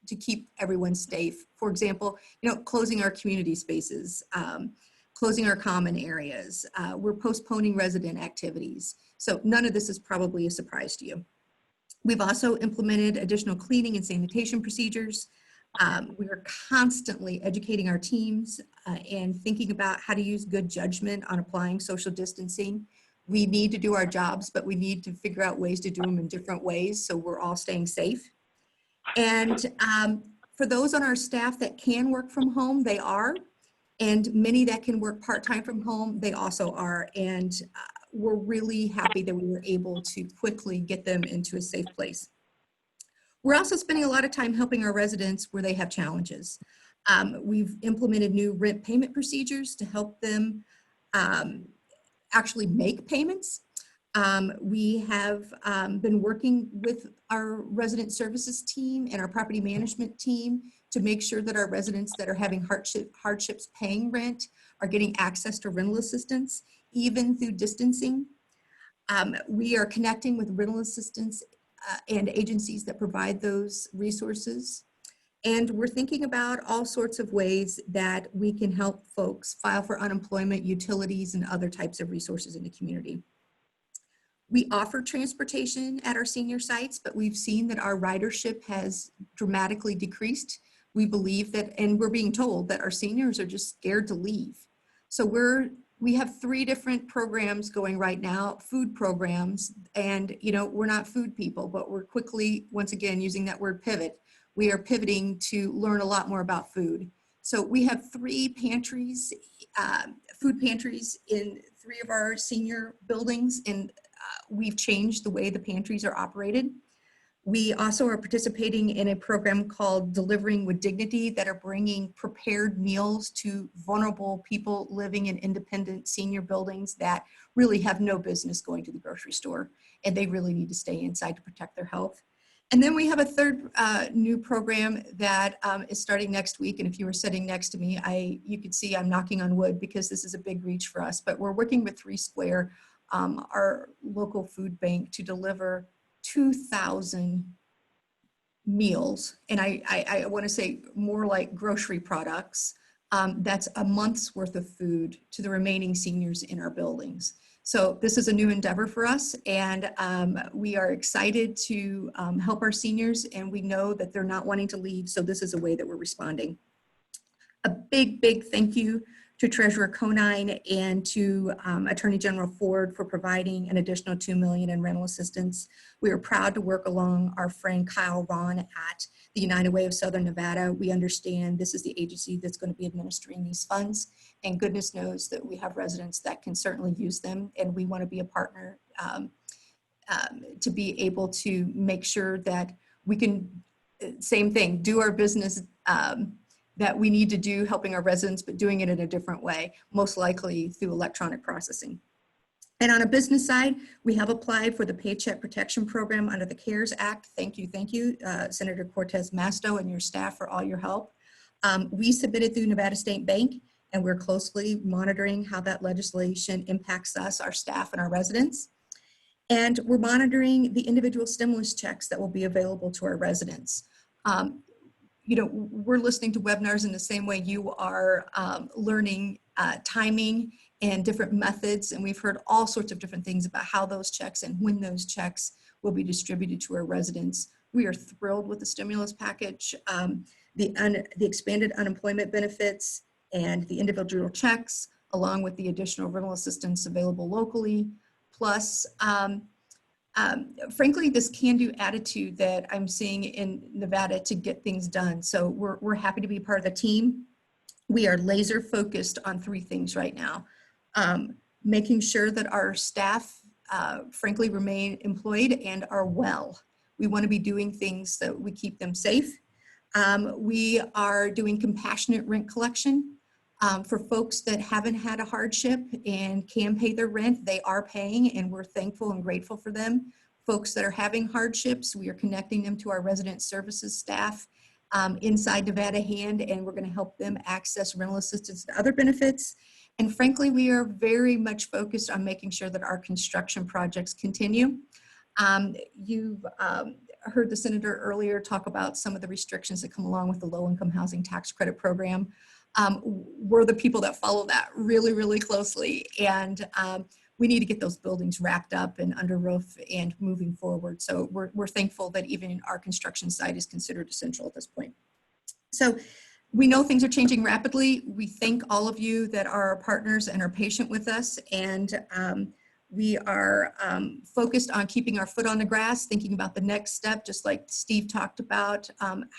to keep everyone safe. For example, you know, closing our community spaces, closing our common areas. We're postponing resident activities. So none of this is probably a surprise to you. We've also implemented additional cleaning and sanitation procedures. We are constantly educating our teams and thinking about how to use good judgment on applying social distancing. We need to do our jobs, but we need to figure out ways to do them in different ways so we're all staying safe. And for those on our staff that can work from home, they are. And many that can work part-time from home, they also are. And we're really happy that we were able to quickly get them into a safe place. We're also spending a lot of time helping our residents where they have challenges. We've implemented new rent payment procedures to help them actually make payments. We have been working with our resident services team and our property management team to make sure that our residents that are having hardships paying rent are getting access to rental assistance, even through distancing. We are connecting with rental assistance and agencies that provide those resources. And we're thinking about all sorts of ways that we can help folks file for unemployment, utilities, and other types of resources in the community. We offer transportation at our senior sites, but we've seen that our ridership has dramatically decreased. We believe that, and we're being told that our seniors are just scared to leave. So we have 3 different programs going right now, food programs, and you know, we're not food people, but we're quickly, once again, using that word pivot, we are pivoting to learn a lot more about food. So we have 3 pantries, food pantries in 3 of our senior buildings, and we've changed the way the pantries are operated. We also are participating in a program called Delivering with Dignity that are bringing prepared meals to vulnerable people living in independent senior buildings that really have no business going to the grocery store, and they really need to stay inside to protect their health. And then we have a 3rd new program that is starting next week. And if you were sitting next to me, you could see I'm knocking on wood because this is a big reach for us, but we're working with 3 Square, our local food bank, to deliver 2,000 meals, and I want to say more like grocery products. That's a month's worth of food to the remaining seniors in our buildings. So this is a new endeavor for us, and we are excited to help our seniors, and we know that they're not wanting to leave, so this is a way that we're responding. A big, big thank you to Treasurer Conine and to Attorney General Ford for providing an additional $2 million in rental assistance. We are proud to work along our friend Kyle Ron at the United Way of Southern Nevada. We understand this is the agency that's going to be administering these funds, and goodness knows that we have residents that can certainly use them, and we want to be a partner to be able to make sure that we can, same thing, do our business that we need to do helping our residents, but doing it in a different way, most likely through electronic processing. And on a business side, we have applied for the Paycheck Protection Program under the CARES Act. Thank you, Senator Cortez Masto and your staff for all your help. We submitted through Nevada State Bank, and we're closely monitoring how that legislation impacts us, our staff, and our residents. And we're monitoring the individual stimulus checks that will be available to our residents. We're listening to webinars in the same way you are learning timing and different methods, and we've heard all sorts of different things about how those checks and when those checks will be distributed to our residents. We are thrilled with the stimulus package, the expanded unemployment benefits, and the individual checks, along with the additional rental assistance available locally, plus frankly, this can-do attitude that I'm seeing in Nevada to get things done. So we're happy to be part of the team. We are laser focused on 3 things right now. Making sure that our staff, frankly, remain employed and are well. We want to be doing things that we keep them safe. We are doing compassionate rent collection. For folks that haven't had a hardship and can pay their rent, they are paying, and we're thankful and grateful for them. Folks that are having hardships, we are connecting them to our resident services staff inside Nevada Hand, and we're going to help them access rental assistance and other benefits. And frankly, we are very much focused on making sure that our construction projects continue. You've heard the senator earlier talk about some of the restrictions that come along with the low-income housing tax credit program. We're the people that follow that really, really closely. And we need to get those buildings wrapped up and under roof and moving forward. So we're thankful that even our construction site is considered essential at this point. So we know things are changing rapidly. We thank all of you that are our partners and are patient with us. And we are focused on keeping our foot on the grass, thinking about the next step, just like Steve talked about,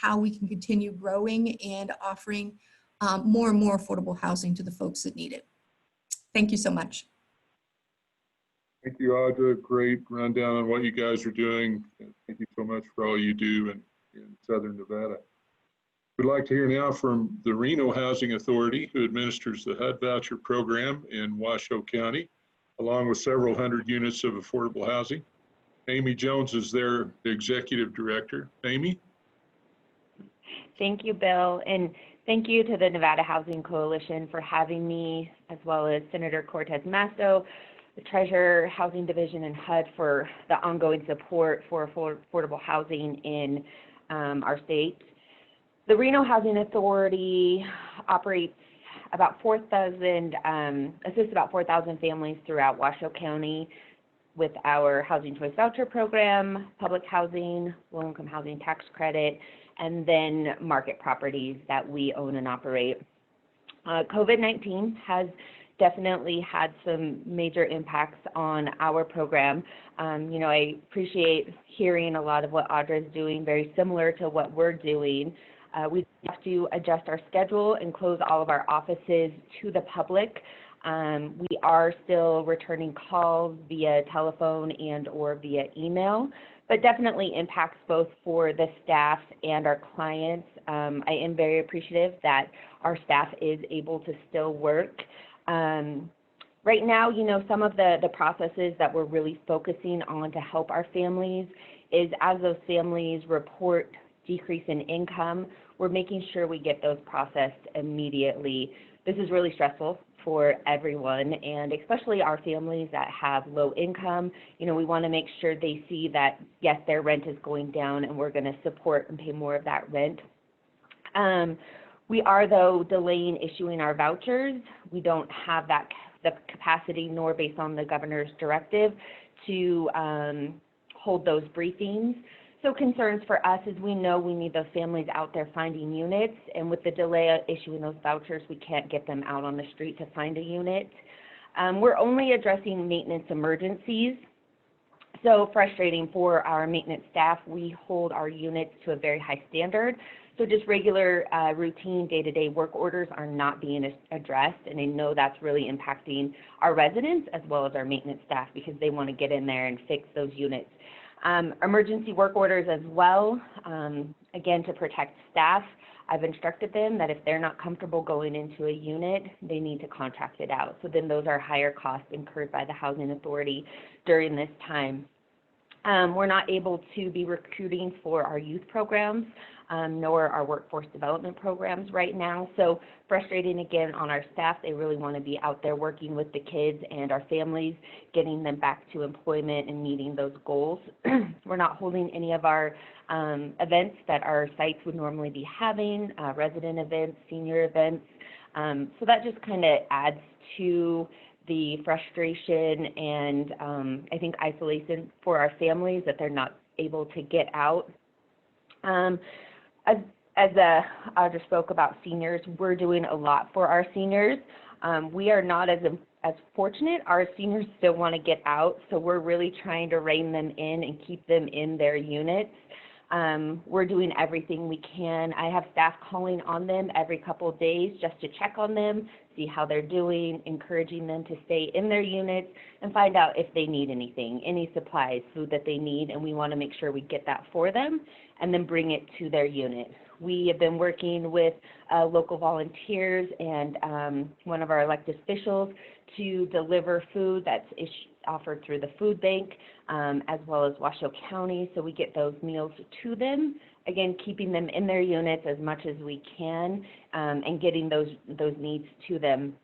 how we can continue growing and offering more and more affordable housing to the folks that need it. Thank you so much. Thank you, Audra. Great rundown on what you guys are doing. Thank you so much for all you do in Southern Nevada. We'd like to hear now from the Reno Housing Authority, who administers the HUD voucher program in Washoe County, along with several hundred units of affordable housing. Amy Jones is their executive director. Amy? Thank you, Bill. And thank you to the Nevada Housing Coalition for having me, as well as Senator Cortez Masto, the Treasurer, Housing Division, and HUD for the ongoing support for affordable housing in our state. The Reno Housing Authority operates about 4,000, assists about 4,000 families throughout Washoe County with our Housing Choice Voucher Program, public housing, low-income housing tax credit, and then market properties that we own and operate. COVID-19 has definitely had some major impacts on our program. I appreciate hearing a lot of what Audra is doing, very similar to what we're doing. We have to adjust our schedule and close all of our offices to the public. We are still returning calls via telephone and or via email, but definitely impacts both for the staff and our clients. I am very appreciative that our staff is able to still work. Right now, some of the processes that we're really focusing on to help our families is as those families report decrease in income, we're making sure we get those processed immediately. This is really stressful for everyone, and especially our families that have low income. We want to make sure they see that, yes, their rent is going down and we're going to support and pay more of that rent. We are, though, delaying issuing our vouchers. We don't have the capacity, nor based on the governor's directive, to hold those briefings. So concerns for us is we know we need those families out there finding units, and with the delay of issuing those vouchers, we can't get them out on the street to find a unit. We're only addressing maintenance emergencies. So frustrating for our maintenance staff. We hold our units to a very high standard. So just regular routine day-to-day work orders are not being addressed, and I know that's really impacting our residents as well as our maintenance staff because they want to get in there and fix those units. Emergency work orders as well, again, to protect staff. I've instructed them that if they're not comfortable going into a unit, they need to contract it out. So then those are higher costs incurred by the Housing Authority during this time. We're not able to be recruiting for our youth programs. nor our workforce development programs right now. So frustrating again on our staff. They really want to be out there working with the kids and our families, getting them back to employment and meeting those goals. We're not holding any of our events that our sites would normally be having, resident events, senior events. So that just kind of adds to the frustration and I think isolation for our families that they're not able to get out. I just spoke about seniors, we're doing a lot for our seniors. We are not as fortunate. Our seniors still want to get out, so we're really trying to rein them in and keep them in their units. We're doing everything we can. I have staff calling on them every couple of days just to check on them, see how they're doing, encouraging them to stay in their units and find out if they need anything, any supplies, food that they need, and we want to make sure we get that for them and then bring it to their unit. We have been working with local volunteers and one of our elected officials to deliver food that's offered through the food bank, as well as Washoe County, so we get those meals to them. Again, keeping them in their units as much as we can, and getting those needs to them.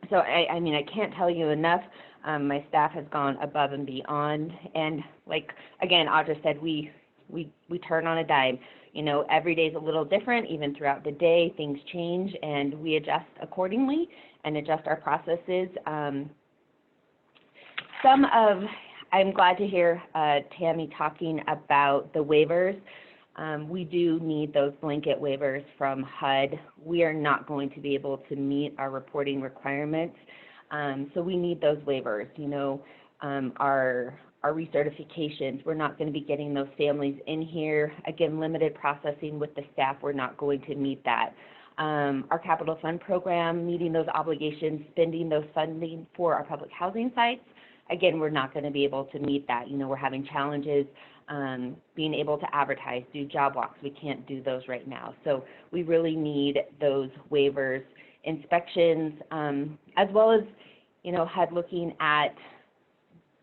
So I mean, I can't tell you enough. My staff has gone above and beyond, and like again, Audra said, we turn on a dime. You know, every day is a little different. Even throughout the day, things change, and we adjust accordingly and adjust our processes. I'm glad to hear Tammy talking about the waivers. We do need those blanket waivers from HUD. We are not going to be able to meet our reporting requirements, so we need those waivers. You know, our recertifications, we're not going to be getting those families in here. Again, limited processing with the staff, we're not going to meet that. Our capital fund program, meeting those obligations, spending those funding for our public housing sites, again, we're not going to be able to meet that. You know, we're having challenges being able to advertise, do job walks. We can't do those right now. So we really need those waivers, inspections, as well as, you know, HUD looking at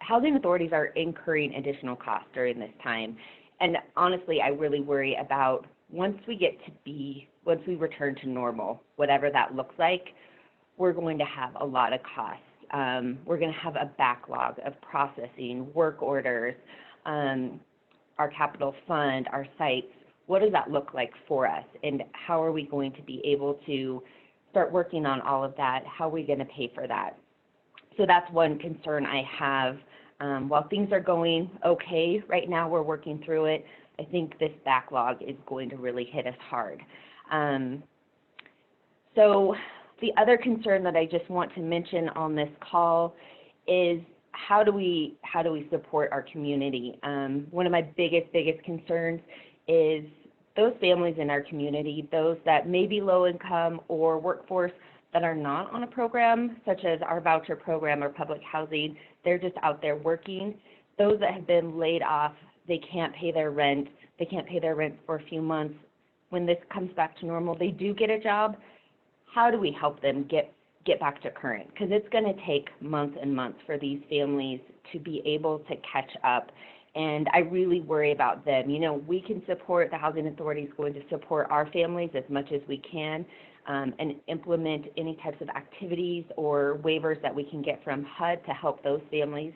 housing authorities are incurring additional costs during this time. And honestly, I really worry about once we return to normal, whatever that looks like, we're going to have a lot of costs. We're going to have a backlog of processing, work orders, our capital fund, our sites. What does that look like for us? And how are we going to be able to start working on all of that? How are we going to pay for that? So that's one concern I have. While things are going okay right now, we're working through it. I think this backlog is going to really hit us hard. So the other concern that I just want to mention on this call is how do we support our community? One of my biggest concerns is those families in our community, those that may be low income or workforce that are not on a program, such as our voucher program or public housing, they're just out there working. Those that have been laid off, they can't pay their rent. They can't pay their rent for a few months. When this comes back to normal, they do get a job. How do we help them get back to current? Because it's going to take months and months for these families to be able to catch up. And I really worry about them. You know, we can support, the Housing Authority is going to support our families as much as we can, and implement any types of activities or waivers that we can get from HUD to help those families.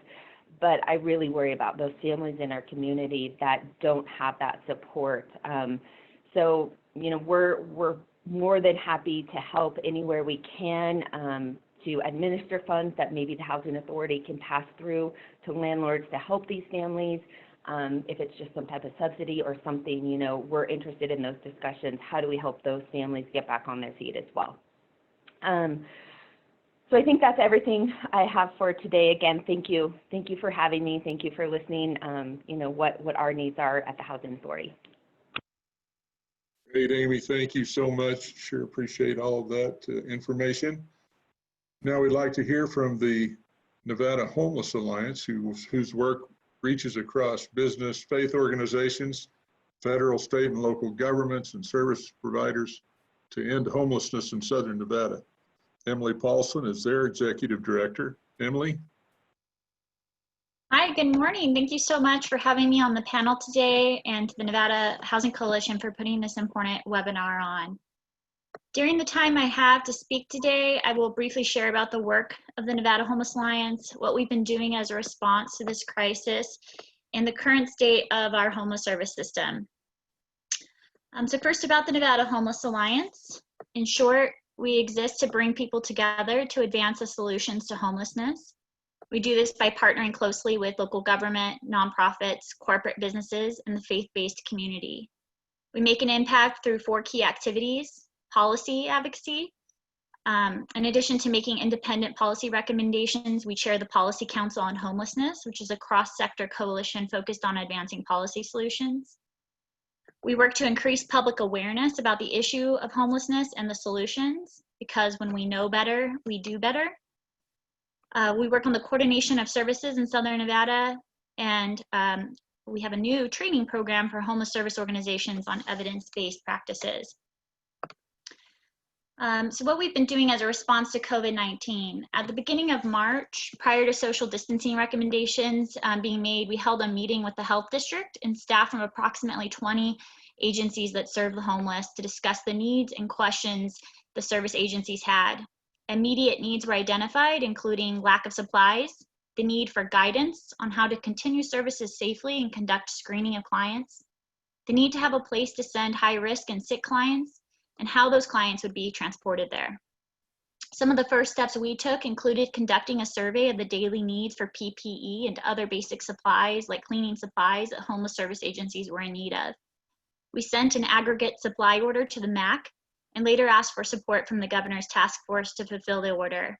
But I really worry about those families in our community that don't have that support. So, you know, we're more than happy to help anywhere we can, to administer funds that maybe the Housing Authority can pass through to landlords to help these families. If it's just some type of subsidy or something, you know, we're interested in those discussions. How do we help those families get back on their feet as well? So I think that's everything I have for today. Again, thank you. Thank you for having me. Thank you for listening, you know, what our needs are at the Housing Authority. Great, Amy. Thank you so much. Sure appreciate all of that information. Now we'd like to hear from the Nevada Homeless Alliance, whose work reaches across business, faith organizations, federal, state, and local governments and service providers to end homelessness in Southern Nevada. Emily Paulson is their executive director. Emily? Hi, good morning. Thank you so much for having me on the panel today and to the Nevada Housing Coalition for putting this important webinar on. During the time I have to speak today, I will briefly share about the work of the Nevada Homeless Alliance, what we've been doing as a response to this crisis, and the current state of our homeless service system. So first, about the Nevada Homeless Alliance. In short, we exist to bring people together to advance the solutions to homelessness. We do this by partnering closely with local government, nonprofits, corporate businesses, and the faith-based community. We make an impact through 4 key activities: policy advocacy. In addition to making independent policy recommendations, we chair the Policy Council on Homelessness, which is a cross-sector coalition focused on advancing policy solutions. We work to increase public awareness about the issue of homelessness and the solutions, because when we know better, we do better. We work on the coordination of services in Southern Nevada, and we have a new training program for homeless service organizations on evidence-based practices. So what we've been doing as a response to COVID-19, at the beginning of March, prior to social distancing recommendations being made, we held a meeting with the health district and staff from approximately 20 agencies that serve the homeless to discuss the needs and questions the service agencies had. Immediate needs were identified, including lack of supplies, the need for guidance on how to continue services safely and conduct screening of clients, the need to have a place to send high-risk and sick clients, and how those clients would be transported there. Some of the first steps we took included conducting a survey of the daily needs for PPE and other basic supplies like cleaning supplies that homeless service agencies were in need of. We sent an aggregate supply order to the MAC and later asked for support from the governor's task force to fulfill the order.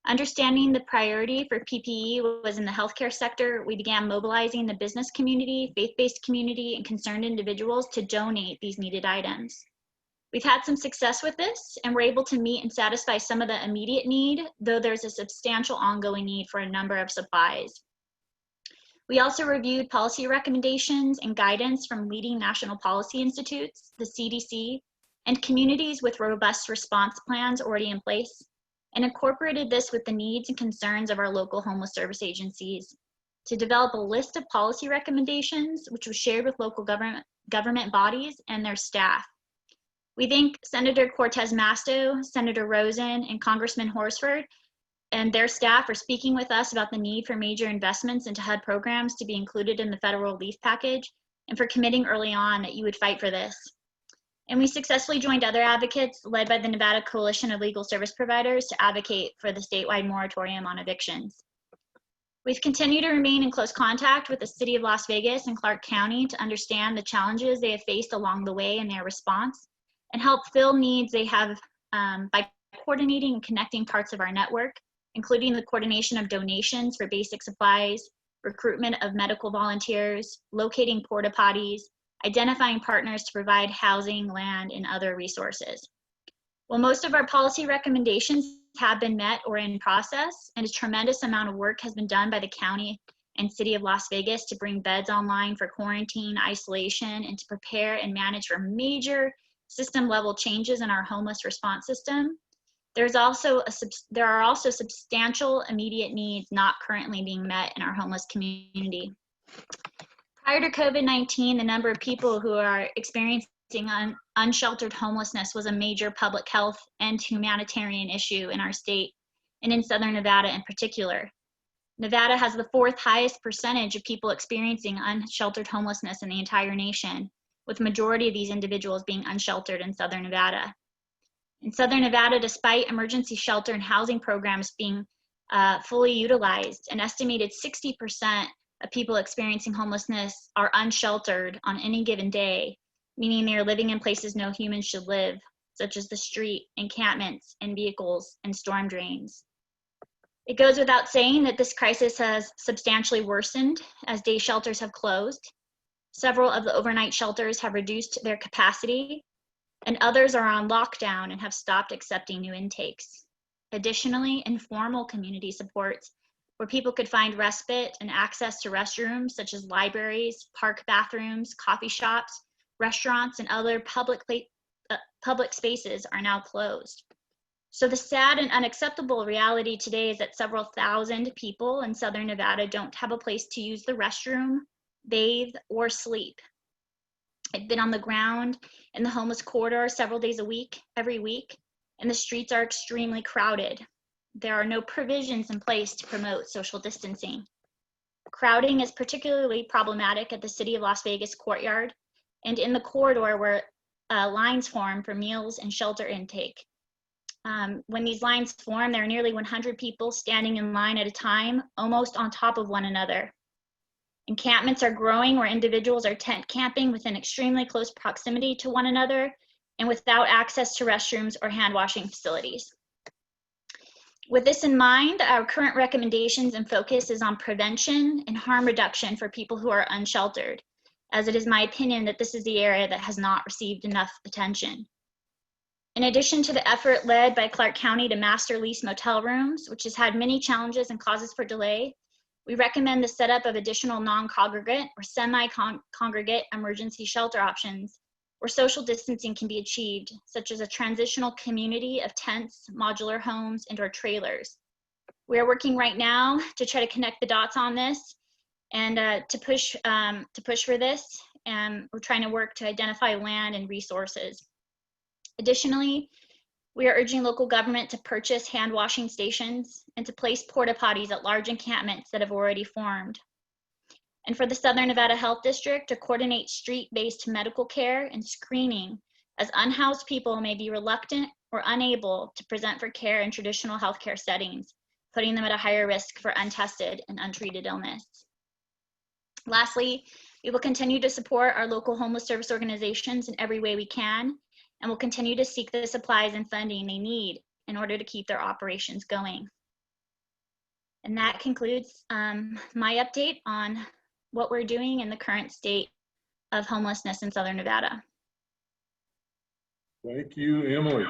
Understanding the priority for PPE was in the healthcare sector, we began mobilizing the business community, faith-based community, and concerned individuals to donate these needed items. We've had some success with this, and we're able to meet and satisfy some of the immediate need, though there's a substantial ongoing need for a number of supplies. We also reviewed policy recommendations and guidance from leading national policy institutes, the CDC, and communities with robust response plans already in place, and incorporated this with the needs and concerns of our local homeless service agencies to develop a list of policy recommendations, which was shared with local government bodies and their staff. We thank Senator Cortez Masto, Senator Rosen, and Congressman Horsford and their staff for speaking with us about the need for major investments into HUD programs to be included in the federal relief package, and for committing early on that you would fight for this. And we successfully joined other advocates led by the Nevada Coalition of Legal Service Providers to advocate for the statewide moratorium on evictions. We've continued to remain in close contact with the City of Las Vegas and Clark County to understand the challenges they have faced along the way in their response and help fill needs they have by coordinating and connecting parts of our network, including the coordination of donations for basic supplies, recruitment of medical volunteers, locating porta potties, identifying partners to provide housing, land, and other resources. While most of our policy recommendations have been met or in process, and a tremendous amount of work has been done by the county and City of Las Vegas to bring beds online for quarantine, isolation, and to prepare and manage for major system-level changes in our homeless response system, there are also substantial immediate needs not currently being met in our homeless community. Prior to COVID-19, the number of people who are experiencing unsheltered homelessness was a major public health and humanitarian issue in our state and in Southern Nevada in particular. Nevada has the 4th highest percentage of people experiencing unsheltered homelessness in the entire nation, with the majority of these individuals being unsheltered in Southern Nevada. In Southern Nevada, despite emergency shelter and housing programs being fully utilized, an estimated 60% of people experiencing homelessness are unsheltered on any given day, meaning they are living in places no human should live, such as the street, encampments, and vehicles, and storm drains. It goes without saying that this crisis has substantially worsened as day shelters have closed. Several of the overnight shelters have reduced their capacity, and others are on lockdown and have stopped accepting new intakes. Additionally, informal community supports where people could find respite and access to restrooms such as libraries, park bathrooms, coffee shops, restaurants, and other public spaces are now closed. So the sad and unacceptable reality today is that several thousand people in Southern Nevada don't have a place to use the restroom, bathe, or sleep. I've been on the ground in the homeless corridor several days a week, every week, and the streets are extremely crowded. There are no provisions in place to promote social distancing. Crowding is particularly problematic at the City of Las Vegas courtyard and in the corridor where lines form for meals and shelter intake. When these lines form, there are nearly 100 people standing in line at a time, almost on top of one another. Encampments are growing where individuals are tent camping within extremely close proximity to one another and without access to restrooms or hand washing facilities. With this in mind, our current recommendations and focus is on prevention and harm reduction for people who are unsheltered, as it is my opinion that this is the area that has not received enough attention. In addition to the effort led by Clark County to master lease motel rooms, which has had many challenges and causes for delay, we recommend the setup of additional non-congregate or semi-congregate emergency shelter options where social distancing can be achieved, such as a transitional community of tents, modular homes, and/or trailers. We are working right now to try to connect the dots on this and to push for this, and we're trying to work to identify land and resources. Additionally, we are urging local government to purchase hand washing stations and to place porta potties at large encampments that have already formed. And for the Southern Nevada Health District to coordinate street-based medical care and screening, as unhoused people may be reluctant or unable to present for care in traditional healthcare settings, putting them at a higher risk for untested and untreated illness. Lastly, we will continue to support our local homeless service organizations in every way we can, and will continue to seek the supplies and funding they need in order to keep their operations going. And that concludes my update on what we're doing in the current state of homelessness in Southern Nevada. Thank you, Emily.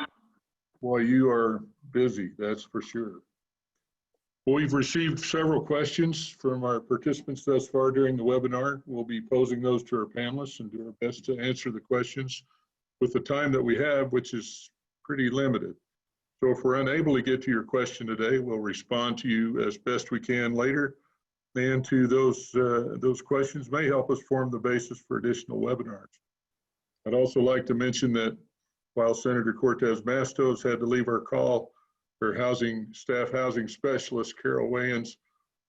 Boy, you are busy, that's for sure. Well, we've received several questions from our participants thus far during the webinar. We'll be posing those to our panelists and do our best to answer the questions with the time that we have, which is pretty limited. So if we're unable to get to your question today, we'll respond to you as best we can later. And to those questions may help us form the basis for additional webinars. I'd also like to mention that while Senator Cortez Mastos had to leave our call, her staff housing specialist, Carol Wayans,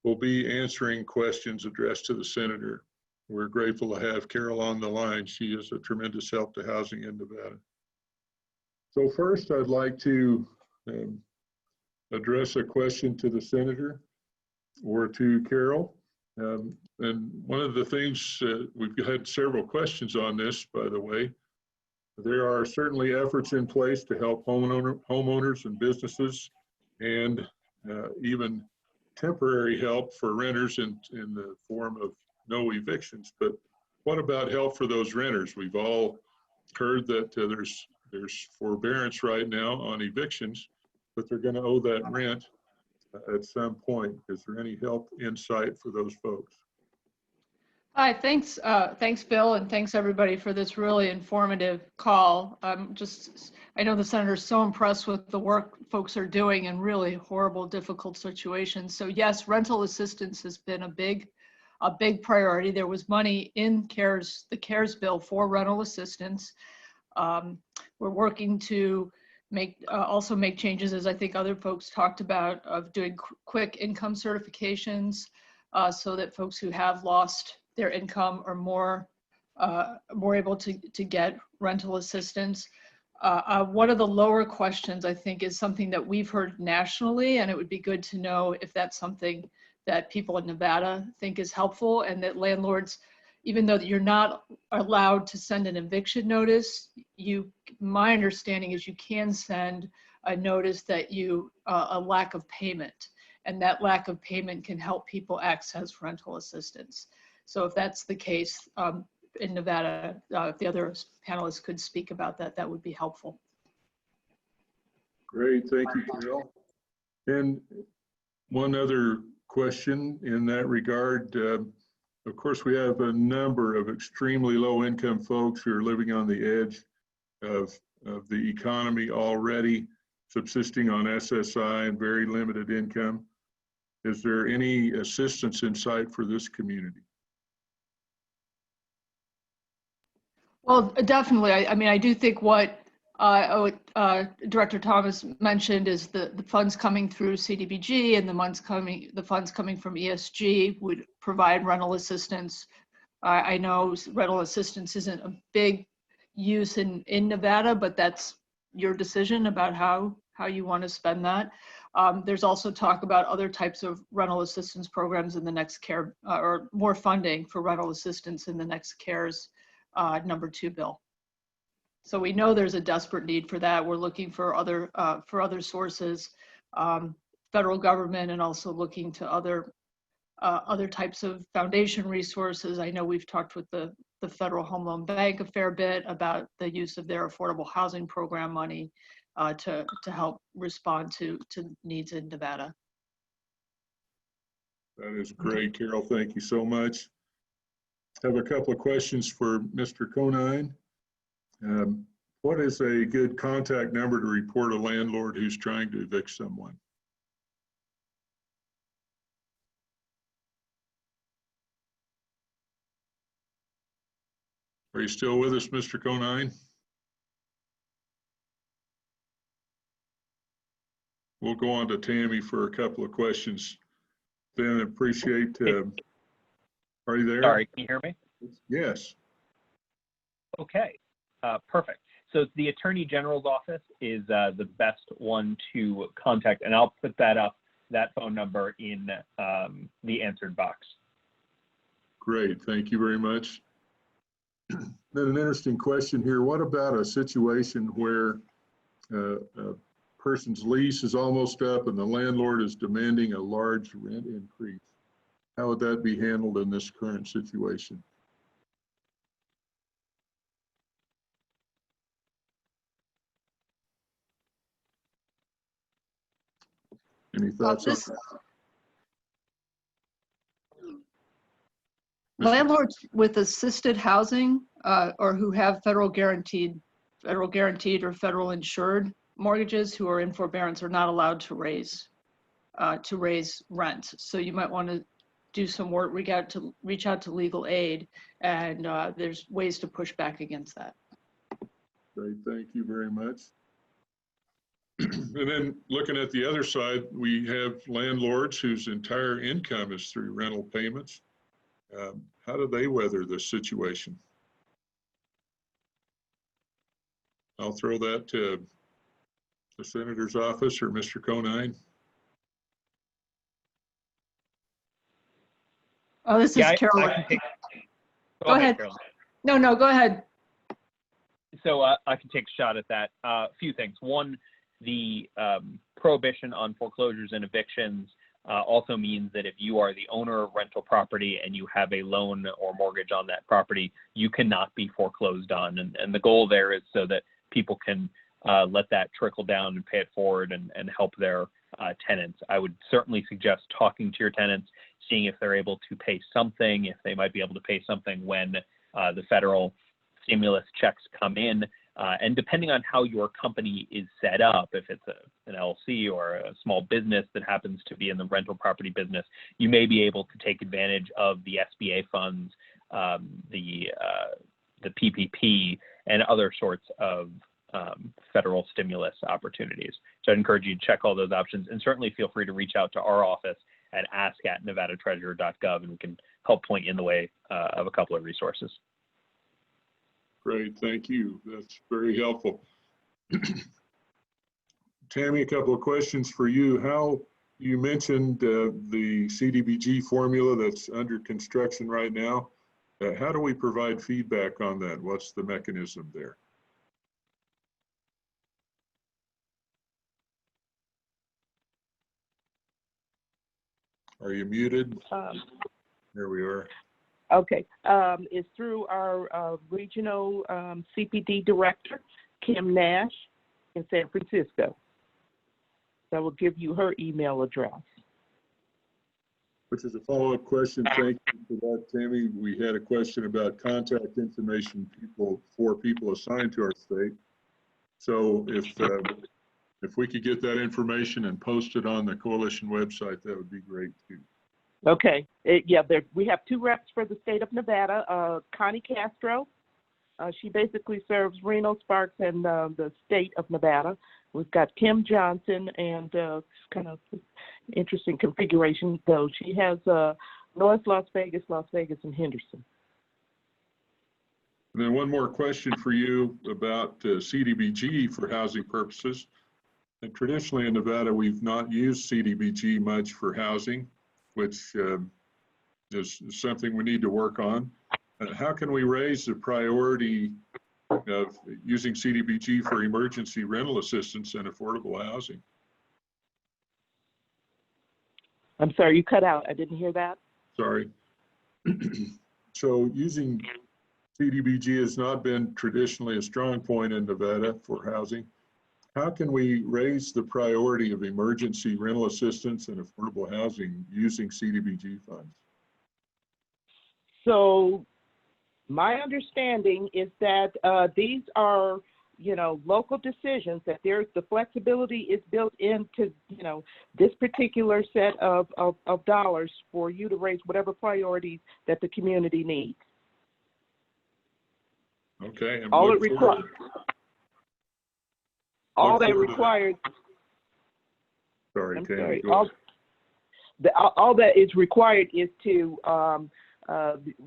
will be answering questions addressed to the Senator. We're grateful to have Carol on the line. She is a tremendous help to housing in Nevada. So first, I'd like to address a question to the Senator or to Carol. And one of the things, we've had several questions on this, by the way. There are certainly efforts in place to help homeowners and businesses, and even temporary help for renters in the form of no evictions. But what about help for those renters? We've all heard that there's forbearance right now on evictions, but they're going to owe that rent at some point. Is there any help in sight for those folks? Hi, thanks Bill, and thanks everybody for this really informative call. I know the Senator's so impressed with the work folks are doing in really horrible, difficult situations. So yes, rental assistance has been a big priority. There was money in the CARES bill for rental assistance. We're working to also make changes, as I think other folks talked about, of doing quick income certifications so that folks who have lost their income are more able to get rental assistance. One of the lower questions, I think, is something that we've heard nationally, and it would be good to know if that's something that people in Nevada think is helpful, and that landlords, even though you're not allowed to send an eviction notice, my understanding is you can send a notice that a lack of payment, and that lack of payment can help people access rental assistance. So if that's the case in Nevada, if the other panelists could speak about that, that would be helpful. Great, thank you, Carol. And one other question in that regard. Of course, we have a number of extremely low income folks who are living on the edge of the economy already. subsisting on SSI and very limited income. Is there any assistance in sight for this community? Well, definitely. I mean, I do think what Director Thomas mentioned is the funds coming through CDBG and the funds coming from ESG would provide rental assistance. I know rental assistance isn't a big use in Nevada, but that's your decision about how you want to spend that. There's also talk about other types of rental assistance programs in the next CARE, or more funding for rental assistance in the next CARES number 2 bill. So we know there's a desperate need for that. We're looking for other sources, federal government, and also looking to other types of foundation resources. I know we've talked with the Federal Home Loan Bank a fair bit about the use of their affordable housing program money to help respond to needs in Nevada. That is great, Carol. Thank you so much. I have a couple of questions for Mr. Conine. What is a good contact number to report a landlord who's trying to evict someone? Are you still with us, Mr. Conine? We'll go on to Tammy for a couple of questions. Then appreciate, are you there? Sorry, can you hear me? Yes. Okay, perfect. So the Attorney General's office is the best one to contact, and I'll put that phone number in the answered box. Great, thank you very much. Then an interesting question here. What about a situation where a person's lease is almost up and the landlord is demanding a large rent increase? How would that be handled in this current situation? Any thoughts on that? Landlords with assisted housing or who have federal guaranteed or federal insured mortgages who are in forbearance are not allowed to raise rent. So you might want to do some work, reach out to legal aid, and there's ways to push back against that. Great, thank you very much. And then looking at the other side, we have landlords whose entire income is through rental payments. How do they weather this situation? I'll throw that to the Senator's office or Mr. Conine. Oh, this is Carolyn. Go ahead. Carolyn. No, go ahead. So I can take a shot at that. A few things. One, the prohibition on foreclosures and evictions also means that if you are the owner of rental property and you have a loan or mortgage on that property, you cannot be foreclosed on. And the goal there is so that people can let that trickle down and pay it forward and help their tenants. I would certainly suggest talking to your tenants, seeing if they're able to pay something, if they might be able to pay something when the federal stimulus checks come in. And depending on how your company is set up, if it's an LLC or a small business that happens to be in the rental property business, you may be able to take advantage of the SBA funds, the PPP, and other sorts of federal stimulus opportunities. So I'd encourage you to check all those options, and certainly feel free to reach out to our office at ask@nevadatreasurer.gov, and we can help point you in the way of a couple of resources. Great, thank you. That's very helpful. Tammy, a couple of questions for you. How you mentioned the CDBG formula that's under construction right now. How do we provide feedback on that? What's the mechanism there? Are you muted? There we are. Okay, it's through our regional CPD director, Kim Nash in San Francisco. So I will give you her email address. Which is a follow-up question. Thank you for that, Tammy. We had a question about contact information for people assigned to our state. So if if we could get that information and post it on the coalition website, that would be great too. Okay. Yeah, we have 2 reps for the state of Nevada. Connie Castro, she basically serves Reno, Sparks, and the state of Nevada. We've got Kim Johnson, and kind of interesting configuration, though. She has North Las Vegas, and Henderson. And then one more question for you about CDBG for housing purposes. And traditionally in Nevada, we've not used CDBG much for housing, which is something we need to work on. How can we raise the priority of using CDBG for emergency rental assistance and affordable housing? I'm sorry, you cut out. I didn't hear that. Sorry. So using CDBG has not been traditionally a strong point in Nevada for housing. How can we raise the priority of emergency rental assistance and affordable housing using CDBG funds? So my understanding is that these are, local decisions, that the flexibility is built into, this particular set of dollars for you to raise whatever priorities that the community needs. Okay. And All it requires. All that requires. Sorry, Tammy. All that is required is to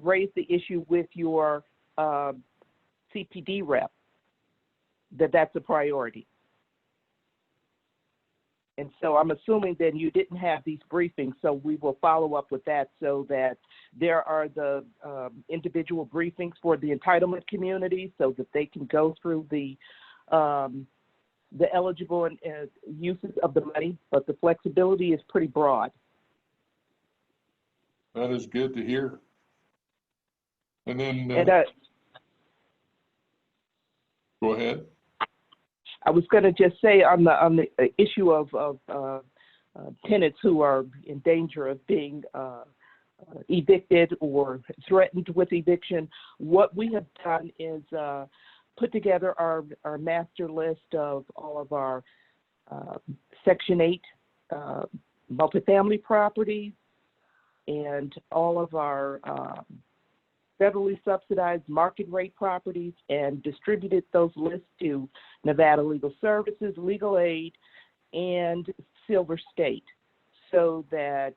raise the issue with your CPD rep, that's a priority. And so I'm assuming then you didn't have these briefings, so we will follow up with that so that there are the individual briefings for the entitlement community so that they can go through the eligible uses of the money, but the flexibility is pretty broad. That is good to hear. And then go ahead. I was going to just say on the issue of tenants who are in danger of being evicted or threatened with eviction, what we have done is put together our master list of all of our Section 8 multifamily properties and all of our federally subsidized market rate properties, and distributed those lists to Nevada Legal Services, Legal Aid, and Silver State, so that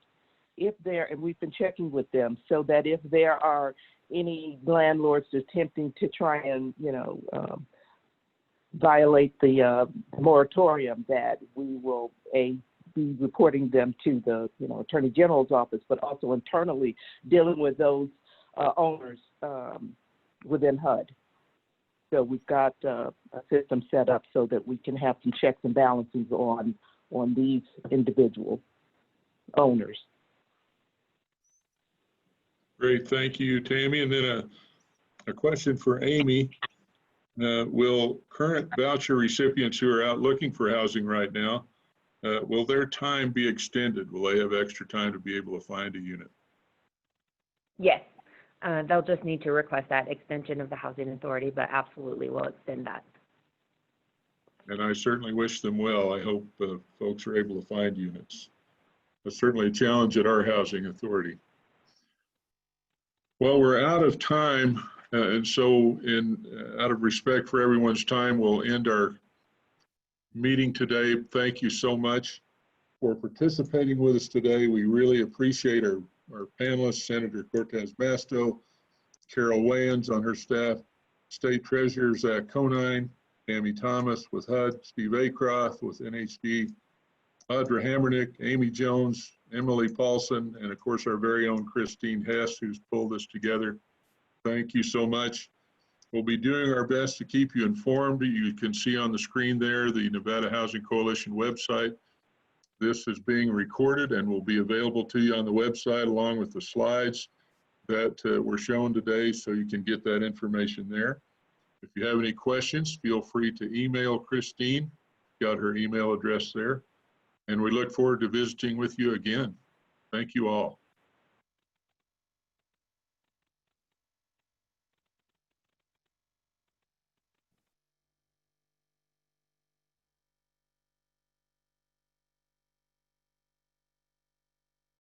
if there, and we've been checking with them, so that if there are any landlords attempting to try and, violate the moratorium, that we will be reporting them to the, Attorney General's office, but also internally dealing with those owners within HUD. So we've got a system set up so that we can have some checks and balances on these individual owners. Great, thank you, Tammy. And then a question for Amy. Will current voucher recipients who are out looking for housing right now, will their time be extended? Will they have extra time to be able to find a unit? Yes. They'll just need to request that extension of the housing authority, but absolutely we'll extend that. And I certainly wish them well. I hope folks are able to find units. That's certainly a challenge at our housing authority. Well, we're out of time, and so out of respect for everyone's time, we'll end our meeting today. Thank you so much for participating with us today. We really appreciate our panelists, Senator Cortez Masto, Carol Wayans on her staff, State Treasurer Zach Conine, Tammy Thomas with HUD, Steve Acroft with NHD, Audra Hammernick, Amy Jones, Emily Paulson, and of course our very own Christine Hess, who's pulled this together. Thank you so much. We'll be doing our best to keep you informed. You can see on the screen there the Nevada Housing Coalition website. This is being recorded and will be available to you on the website along with the slides that were shown today, so you can get that information there. If you have any questions, feel free to email Christine. Got her email address there. And we look forward to visiting with you again. Thank you all.